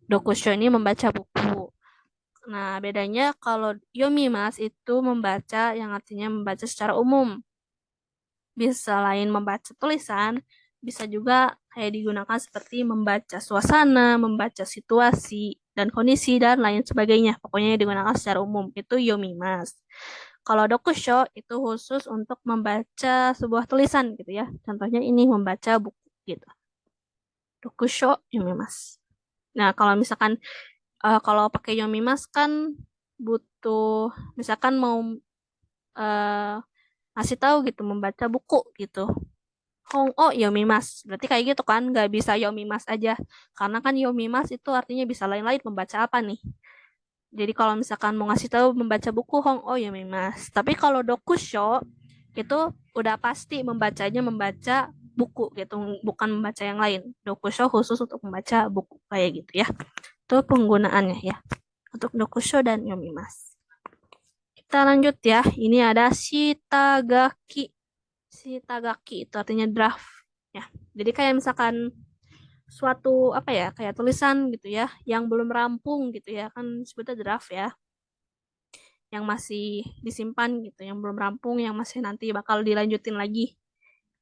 Dokusho ini membaca buku. Nah, bedanya kalau yomimas itu membaca yang artinya membaca secara umum. Bisa lain membaca tulisan, bisa juga kayak digunakan seperti membaca suasana, membaca situasi, dan kondisi, dan lain sebagainya. Pokoknya digunakan secara umum. Itu yomimas. Kalau dokusho itu khusus untuk membaca sebuah tulisan gitu ya. Contohnya ini membaca buku gitu. Dokusho yomimas. Nah, kalau misalkan kalau pakai yomimas kan butuh misalkan mau eh, ngasih tahu gitu membaca buku gitu. Hong oh yomimas. Berarti kayak gitu kan, nggak bisa yomimas aja. Karena kan yomimas itu artinya bisa lain-lain membaca apa nih. Jadi kalau misalkan mau ngasih tahu membaca buku Hong oh yomimas. Tapi kalau dokusho itu udah pasti membacanya membaca buku gitu, bukan membaca yang lain. Dokusho khusus untuk membaca buku kayak gitu ya. Itu penggunaannya ya. Untuk dokusho dan yomimas. Kita lanjut ya. Ini ada shitagaki. Shitagaki itu artinya draft ya. Jadi kayak misalkan suatu apa ya, kayak tulisan gitu ya, yang belum rampung gitu ya, kan sebutnya draft ya, yang masih disimpan gitu, yang belum rampung, yang masih nanti bakal dilanjutin lagi.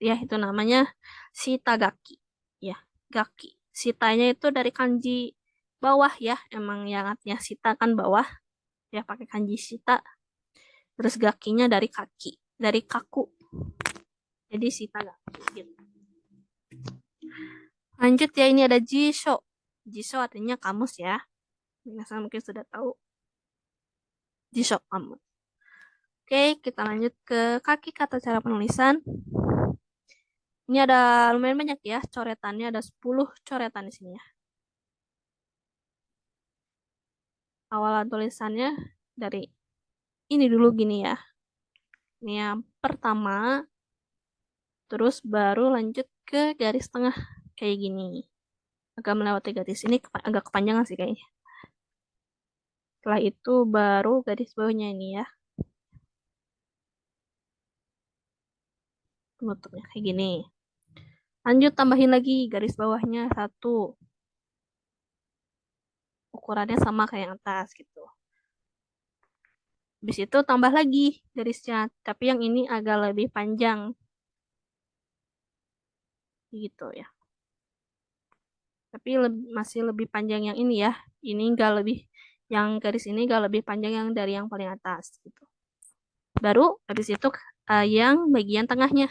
Ya, itu namanya shitagaki. Ya, gaki. Sitanya itu dari kanji bawah ya, emang yang artinya sita kan bawah, ya pakai kanji sita. Terus gakinya dari kaki, dari kaku. Jadi sita gaki gitu. Lanjut ya, ini ada jisho. Jisho artinya kamus ya.皆mungkin sudah tahu jisho kamus. Oke, kita lanjut ke kaki kata cara penulisan. Ini ada lumayan banyak ya coretannya, ada 10 coretan di sini ya. Awalan tulisannya dari ini dulu gini ya. Ini yang pertama, terus baru lanjut ke garis tengah kayak gini. Agak melewati garis ini agak kepanjangan sih kayaknya. Setelah itu baru garis bawahnya ini ya, penutupnya kayak gini. Lanjut tambahin lagi garis bawahnya satu, ukurannya sama kayak yang atas gitu. Habis itu tambah lagi garisnya, tapi yang ini agak lebih panjang gitu ya. Tapi masih lebih panjang yang ini ya. Ini enggak lebih, yang garis ini enggak lebih panjang yang dari yang paling atas gitu. Baru habis itu yang bagian tengahnya.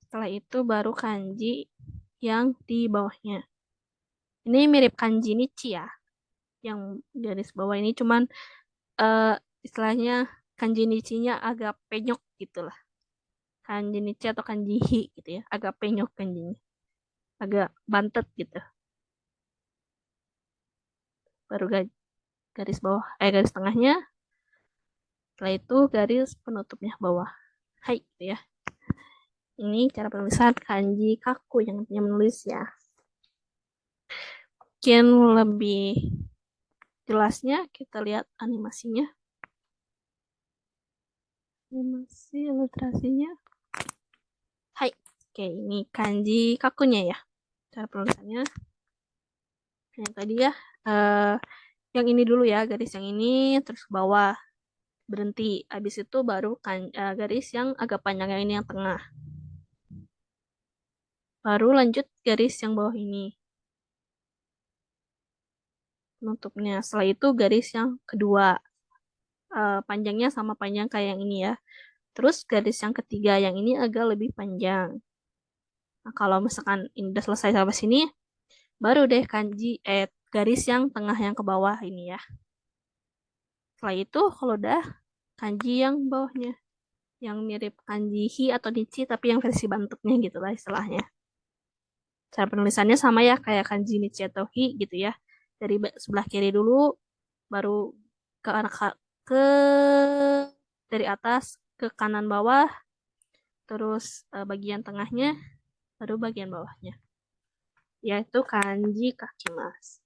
Setelah itu baru kanji yang di bawahnya. Ini mirip kanji nichi ya. Yang garis bawah ini cuman eh, istilahnya kanji nichinya agak penyok gitu lah. Kanji nichi atau kanji hi gitu ya. Agak penyok kanjinya. Agak bantet gitu. Baru garis bawah, garis tengahnya. Setelah itu garis penutupnya bawah. Hai, gitu ya. Ini cara penulisan kanji kaku yang artinya menulis ya. Mungkin lebih jelasnya kita lihat animasinya. Animasi ilustrasinya. Hai. Oke, ini kanji kakunya ya. Cara penulisannya yang tadi ya, eh, yang ini dulu ya, garis yang ini terus ke bawah berhenti. Habis itu baru kan garis yang agak panjang yang ini yang tengah. Baru lanjut garis yang bawah ini penutupnya. Setelah itu garis yang kedua, panjangnya sama panjang kayak yang ini ya. Terus garis yang ketiga yang ini agak lebih panjang. Nah, kalau misalkan ini udah selesai sampai sini, baru deh garis yang tengah yang ke bawah ini ya. Setelah itu kalau udah kanji yang bawahnya, yang mirip kanji hi atau nichi tapi yang versi bentuknya gitu lah istilahnya. Cara penulisannya sama ya kayak kanji nichi atau hi gitu ya. Dari sebelah kiri dulu, baru ke arah ke dari atas ke kanan bawah, terus bagian tengahnya, baru bagian bawahnya. Yaitu kanji kakimas.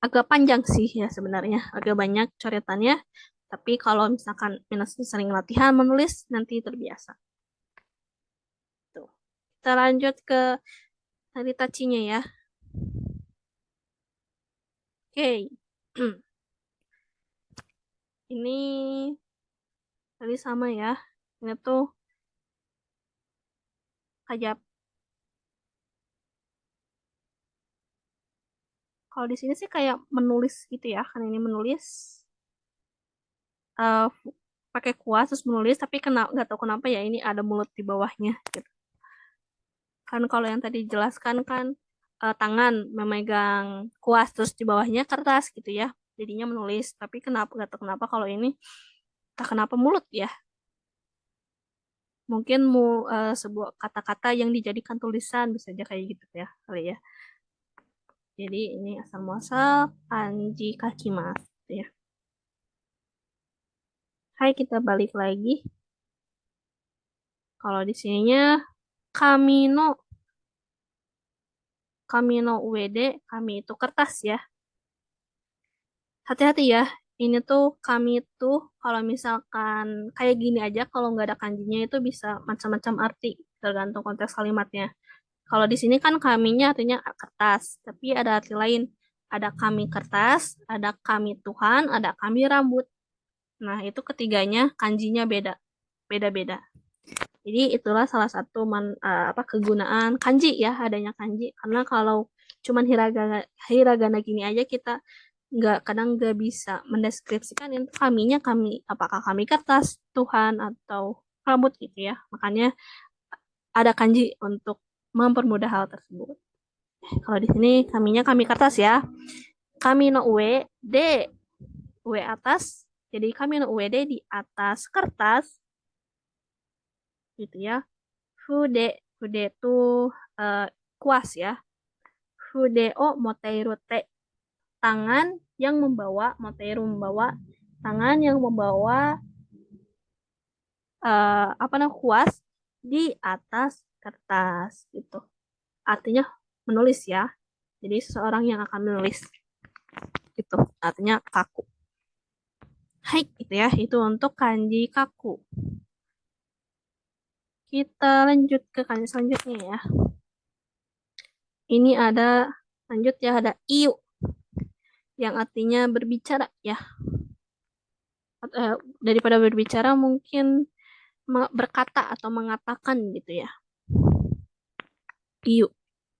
Agak panjang sih ya sebenarnya, agak banyak coretannya. Tapi kalau misalkan Minas sering latihan menulis, nanti terbiasa. Tuh. Kita lanjut ke Haritachinya ya. Oke. Ini tadi sama ya. Ini tuh kayak kalau di sini sih kayak menulis gitu ya. Karena ini menulis eh, pakai kuas terus menulis tapi nggak tahu kenapa ya ini ada mulut di bawahnya gitu. Kan kalau yang tadi jelaskan kan tangan memegang kuas terus di bawahnya kertas gitu ya. Jadinya menulis. Tapi kenapa nggak tahu kenapa kalau ini tak kenapa mulut ya. Mungkin sebuah kata-kata yang dijadikan tulisan bisa aja kayak gitu ya kali ya. Jadi ini asal muasal kanji kakimas gitu ya. Hai kita balik lagi. Kalau di sininya kami no UWD, kami itu kertas ya. Hati-hati ya. Ini tuh kami tuh kalau misalkan kayak gini aja kalau nggak ada kanjinya itu bisa macam-macam arti tergantung konteks kalimatnya. Kalau di sini kan kaminya artinya kertas, tapi ada arti lain. Ada kami kertas, ada kami Tuhan, ada kami rambut. Nah, itu ketiganya kanjinya beda. Beda-beda. Jadi itulah salah satu kegunaan kanji ya, adanya kanji. Karena kalau cuman hiragana gini aja kita kadang nggak bisa mendeskripsikan itu kaminya kami apakah kami kertas, Tuhan atau rambut gitu ya. Makanya ada kanji untuk mempermudah hal tersebut. Kalau di sini kaminya kami kertas ya. Kami no ue de ue atas. Jadi kami no ue de di atas kertas gitu ya. Fude fude itu eh, kuas ya. Fude o moteiru te tangan yang membawa moteiru membawa tangan yang membawa apa namanya kuas di atas kertas gitu. Artinya menulis ya. Jadi seseorang yang akan menulis gitu. Artinya kaku. Hai gitu ya. Itu untuk kanji kaku. Kita lanjut ke kanji selanjutnya ya. Ini ada lanjut ya ada iu yang artinya berbicara ya. Daripada berbicara mungkin berkata atau mengatakan gitu ya. Iu.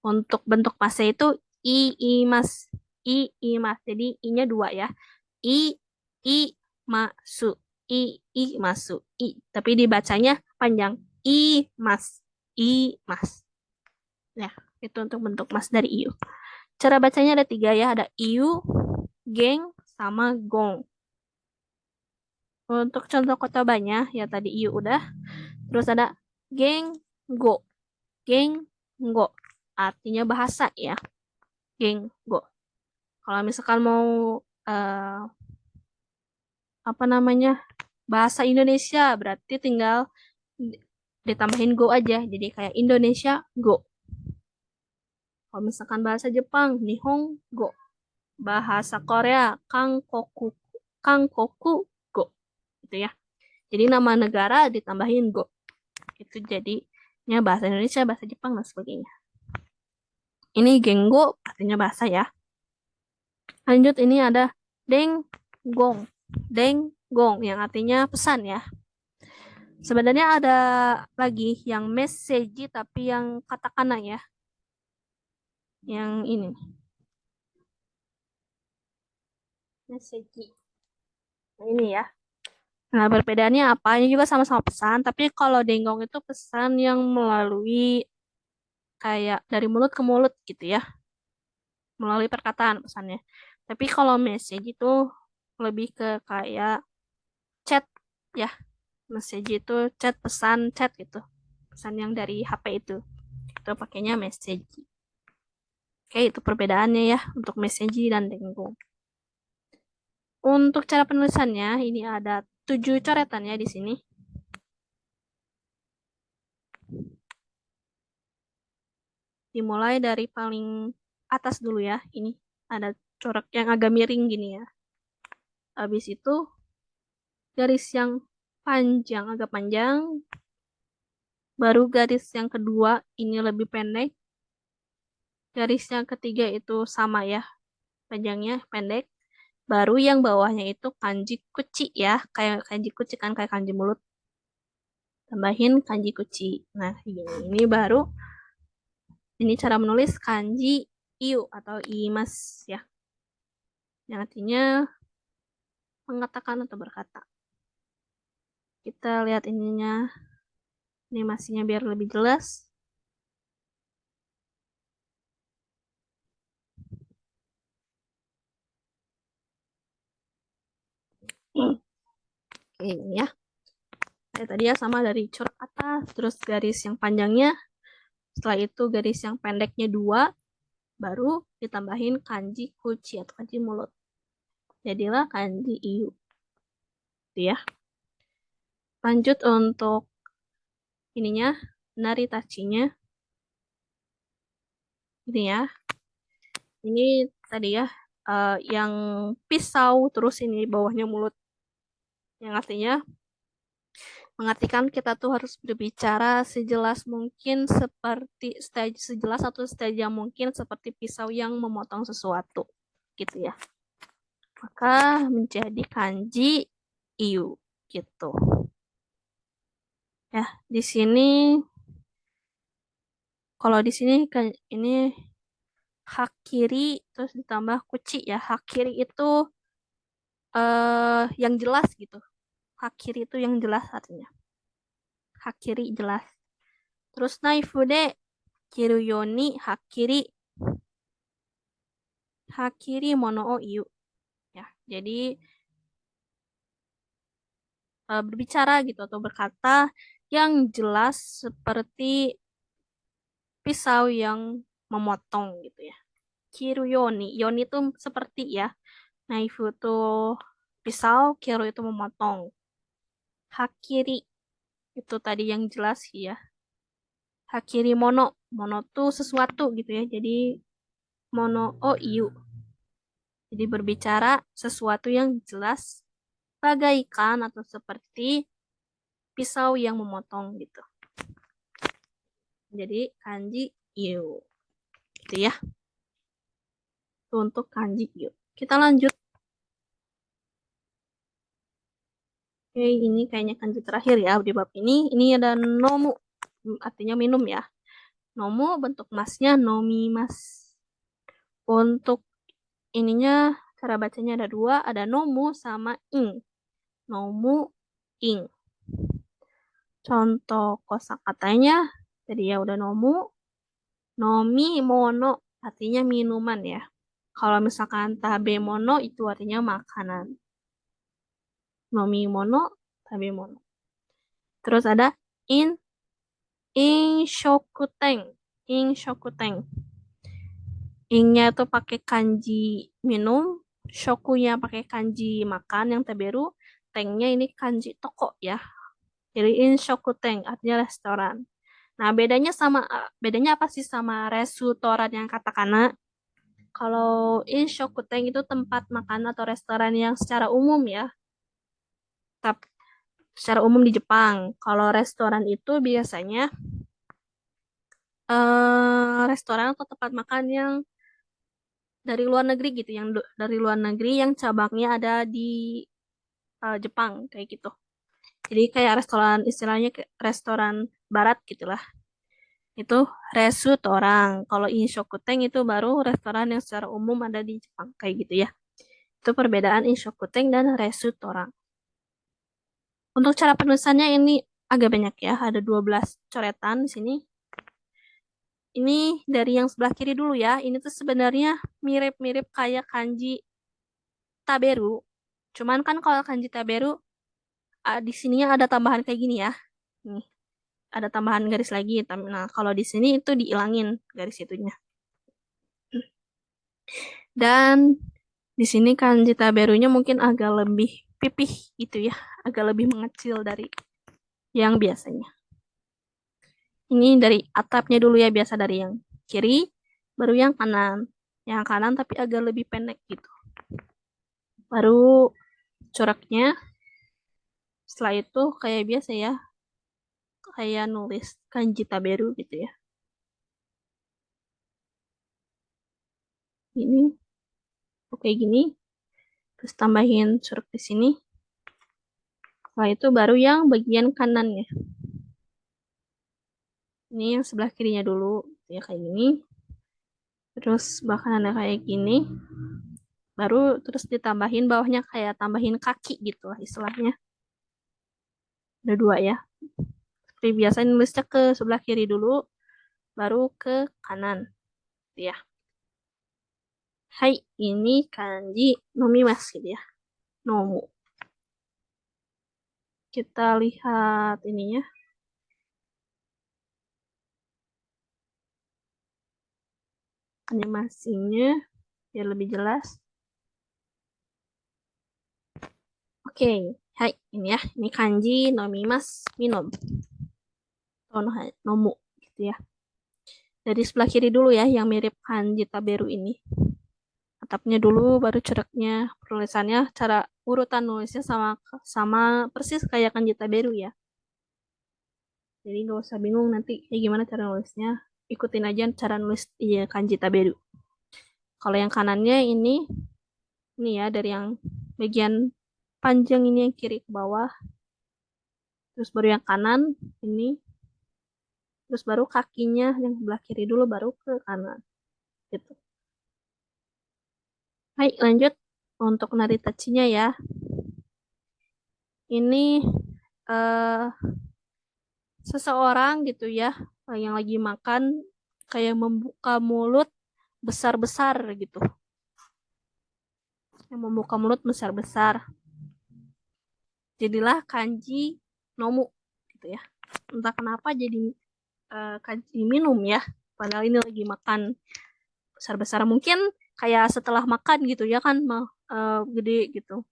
Untuk bentuk pasnya itu i mas. Mas. Jadi i-nya dua ya. I i masu. I masu. Tapi dibacanya panjang. I mas. I mas. Ya, itu untuk bentuk mas dari iu. Cara bacanya ada tiga ya. Ada iu, geng, sama gong. Untuk contoh kota banyak ya tadi iu udah. Terus ada geng, go. Geng, go. Artinya bahasa ya. Geng, go. Kalau misalkan mau eh, apa namanya bahasa Indonesia berarti tinggal ditambahin go aja. Jadi kayak Indonesia, go. Kalau misalkan bahasa Jepang, Nihongo. Bahasa Korea, Kangkoku, go. Gitu ya. Jadi nama negara ditambahin go. Itu jadinya bahasa Indonesia, bahasa Jepang, dan sebagainya. Ini genggo artinya bahasa ya. Lanjut ini ada denggong. Denggong yang artinya pesan ya. Sebenarnya ada lagi yang message tapi yang katakana ya. Yang ini. Message. Nah, ini ya. Nah, perbedaannya apa? Ini juga sama-sama pesan, tapi kalau denggong itu pesan yang melalui kayak dari mulut ke mulut gitu ya, melalui perkataan pesannya. Tapi kalau message itu lebih ke kayak chat ya, message itu chat pesan chat gitu, pesan yang dari HP itu pakainya message. Oke, itu perbedaannya ya untuk message dan denggong. Untuk cara penulisannya, ini ada 7 coretan ya di sini. Dimulai dari paling atas dulu ya. Ini ada corak yang agak miring gini ya. Habis itu garis yang panjang, agak panjang. Baru garis yang kedua ini lebih pendek. Garis yang ketiga itu sama ya, panjangnya pendek. Baru yang bawahnya itu kanji kuci ya, kayak kanji kuci kan kayak kanji mulut. Tambahin kanji kuci. Nah, ini baru ini cara menulis kanji iu atau imas ya. Yang artinya mengatakan atau berkata. Kita lihat ininya, animasinya biar lebih jelas. Oke, ini ya. Tadi ya sama dari corak atas, terus garis yang panjangnya. Setelah itu garis yang pendeknya dua, baru ditambahin kanji kuci atau kanji mulut. Jadilah kanji iu. Gitu ya. Lanjut untuk ininya, naritachinya. Ini ya. Ini tadi ya, yang pisau, terus ini bawahnya mulut. Yang artinya mengartikan kita tuh harus berbicara sejelas mungkin seperti sejelas atau setajam mungkin seperti pisau yang memotong sesuatu gitu ya. Maka menjadi kanji iu gitu. Ya, di sini kalau di sini ini hak kiri terus ditambah kuci ya. Hak kiri itu yang jelas gitu. Hak kiri itu yang jelas artinya. Hak kiri jelas. Terus naifude kiruyoni hak kiri hakiri mono o iu ya. Jadi berbicara gitu atau berkata yang jelas seperti pisau yang memotong gitu ya. Kiru yoni, yoni itu seperti ya. Naifu itu pisau, kiru itu memotong. Hakiri itu tadi yang jelas ya. Hakiri mono, mono tuh sesuatu gitu ya. Jadi mono o iu. Jadi berbicara sesuatu yang jelas bagaikan atau seperti pisau yang memotong gitu. Jadi kanji iu gitu ya. Itu untuk kanji iu. Kita lanjut. Oke, ini kayaknya kanji terakhir ya di bab ini. Ini ada nomu, artinya minum ya. Nomu bentuk masnya nomi mas. Untuk ininya cara bacanya ada dua, ada nomu sama ing. Nomu ing. Contoh kosakatanya tadi ya udah nomu, nomi mono artinya minuman ya. Kalau misalkan tabe mono itu artinya makanan. Nomi mono, tabe mono. Terus ada in shokuteng. In shokuteng. Ingnya itu pakai kanji minum, shokunya pakai kanji makan yang teberu, tengnya ini kanji toko ya. Jadi in shokuteng artinya restoran. Nah, bedanya apa sih sama restoran yang katakana? Kalau in shokuteng itu tempat makan atau restoran yang secara umum ya. Tapi secara umum di Jepang. Kalau restoran itu biasanya restoran atau tempat makan yang dari luar negeri gitu, yang dari luar negeri yang cabangnya ada di Jepang kayak gitu. Jadi kayak restoran istilahnya kayak restoran barat gitulah. Itu restoran. Kalau Inshokuten itu baru restoran yang secara umum ada di Jepang kayak gitu ya. Itu perbedaan Inshokuten dan restoran. Untuk cara penulisannya ini agak banyak ya, ada 12 coretan di sini. Ini dari yang sebelah kiri dulu ya. Ini tuh sebenarnya mirip-mirip kayak kanji Taberu. Cuman kan kalau kanji Taberu di sininya ada tambahan kayak gini ya. Nih, ada tambahan garis lagi. Nah, kalau di sini itu diilangin garis itunya. Dan di sini kanji Taberunya mungkin agak lebih pipih gitu ya, agak lebih mengecil dari yang biasanya. Ini dari atapnya dulu ya, biasa dari yang kiri, baru yang kanan. Yang kanan tapi agak lebih pendek gitu. Baru coraknya, setelah itu kayak biasa ya, kayak nulis kanji taberu gitu ya. Ini oke gini, terus tambahin corak di sini. Setelah itu baru yang bagian kanannya. Ini yang sebelah kirinya dulu, ya kayak gini. Terus bahkan ada kayak gini. Baru terus ditambahin bawahnya kayak tambahin kaki gitu lah istilahnya. Ada dua ya. Seperti biasa nulisnya ke sebelah kiri dulu, baru ke kanan. Ya. Hai, ini kanji nomimasu gitu ya. Nomu. Kita lihat ininya, animasinya biar lebih jelas. Oke, hai, ini ya. Ini kanji nomimasu minom. Nomu gitu ya. Dari sebelah kiri dulu ya, yang mirip kanji taberu ini. Atapnya dulu, baru cereknya, penulisannya, cara urutan nulisnya sama sama persis kayak kanji taberu ya. Jadi nggak usah bingung nanti kayak gimana cara nulisnya. Ikutin aja cara nulis iya kanji taberu. Kalau yang kanannya ini ya dari yang bagian panjang ini yang kiri ke bawah. Terus baru yang kanan ini. Terus baru kakinya yang sebelah kiri dulu baru ke kanan. Gitu. Baik, lanjut untuk naritachinya ya. Ini eh, seseorang gitu ya yang lagi makan kayak membuka mulut besar-besar gitu. Yang membuka mulut besar-besar. Jadilah kanji nomu gitu ya. Entah kenapa jadi kanji minum ya. Padahal ini lagi makan besar-besar. Mungkin kayak setelah makan gitu ya kan gede gitu.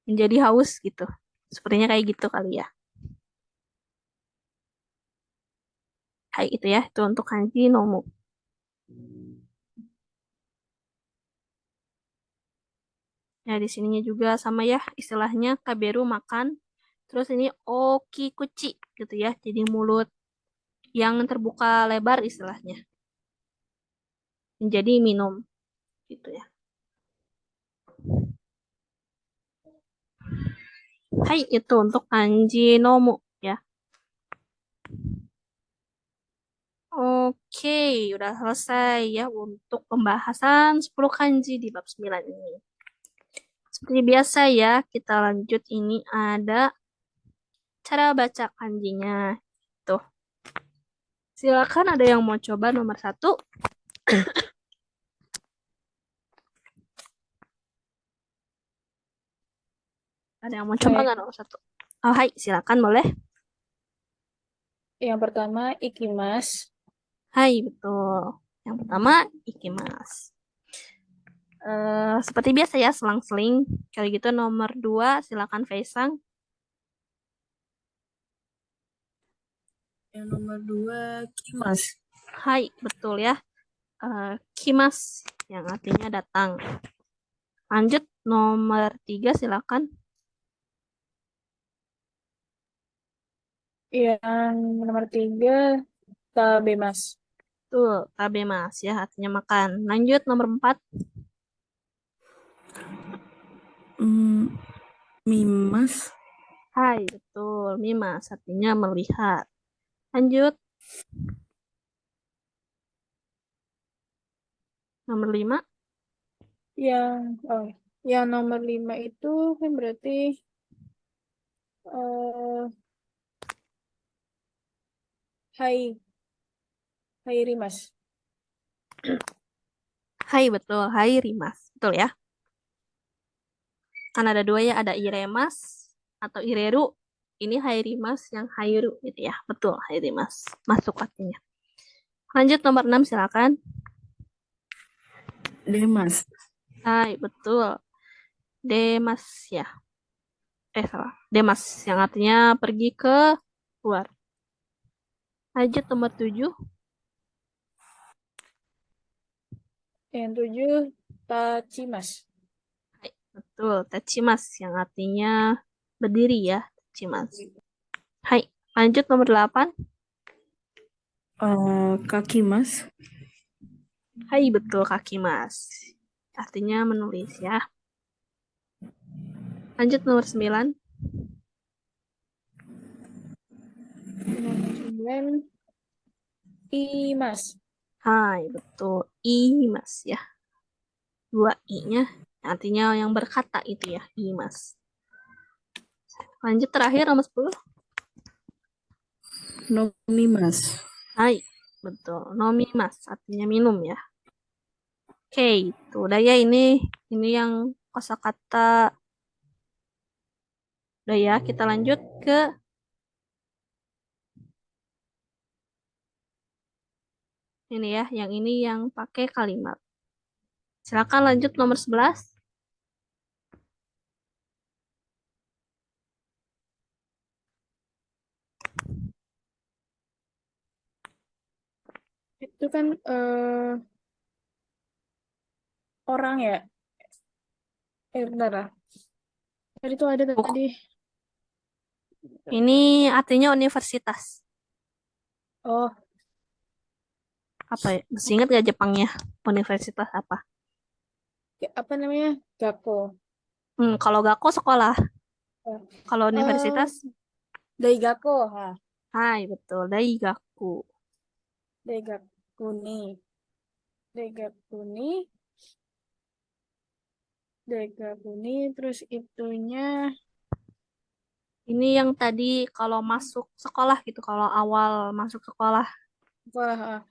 Menjadi haus gitu. Sepertinya kayak gitu kali ya. Kayak itu ya. Itu untuk kanji nomu. Ya, di sininya juga sama ya, istilahnya kaberu makan. Terus ini okikuchi gitu ya. Jadi mulut yang terbuka lebar istilahnya. Menjadi minum gitu ya. Hai, itu untuk kanji nomu ya. Oke, udah selesai ya untuk pembahasan 10 kanji di bab 9 ini. Seperti biasa ya, kita lanjut ini ada cara baca kanjinya. Tuh, silakan ada yang mau coba nomor satu. Ada yang mau coba Baik, nggak nomor satu? Oh, hai, silakan boleh. yang pertama ikimas. Hai, betul. Yang pertama, ikimas. Seperti biasa ya, selang-seling. Kali gitu nomor dua, silakan Faisang. Yang nomor dua kimas. Hai, betul ya. Kimas, yang artinya datang. Lanjut, nomor tiga, silakan. Yang nomor tiga tabemas. Tuh, tabemas ya, artinya makan. Lanjut nomor 4. Hmm, mimas. Hai, betul. Mimas, artinya melihat. Lanjut, nomor 5. Yang oh, yang nomor 5 itu kan berarti eh Hai Hai Rimas. Hai, betul. Hai, Rimas. Betul ya. Kan ada dua ya, ada Iremas atau Ireru. Ini Hai Rimas, yang Hairu gitu ya. Betul, Hai Rimas. Masuk artinya. Lanjut nomor 6 silakan. Demas. Hai, betul. Demas ya. Salah. Demas yang artinya pergi ke luar. Lanjut nomor 7. Yang 7 Tachimas. Hai, betul. Tachimas yang artinya berdiri ya. Tachimas. Hai, lanjut nomor 8. Kaki mas. Hai, betul kaki mas. Artinya menulis ya. Lanjut nomor 9. Nomor 9 Imas. Hai, betul. I mas ya. Dua I-nya. Artinya yang berkata itu ya. I mas. Lanjut terakhir nomor 10. Nomimas. Hai, betul. Nomi mas. Artinya minum ya. Oke, itu udah ya ini yang kosakata. Udah ya, kita lanjut ke ini ya, yang ini yang pakai kalimat. Silakan lanjut nomor 11. Itu kan orang ya. Bentar lah. Tadi tuh ada Buku. tadi. Ini artinya universitas. Oh, Apa ya? Masih ingat gak Jepangnya? Universitas apa? apa namanya? Gakko. Kalau Gakko sekolah. Oh. Kalau universitas, Daigakko. Ha. hai betul, Daigaku. Daigaku nih. Daigaku nih. Daigaku nih. Terus itunya. Ini yang tadi kalau masuk sekolah gitu, kalau awal masuk sekolah. Wah,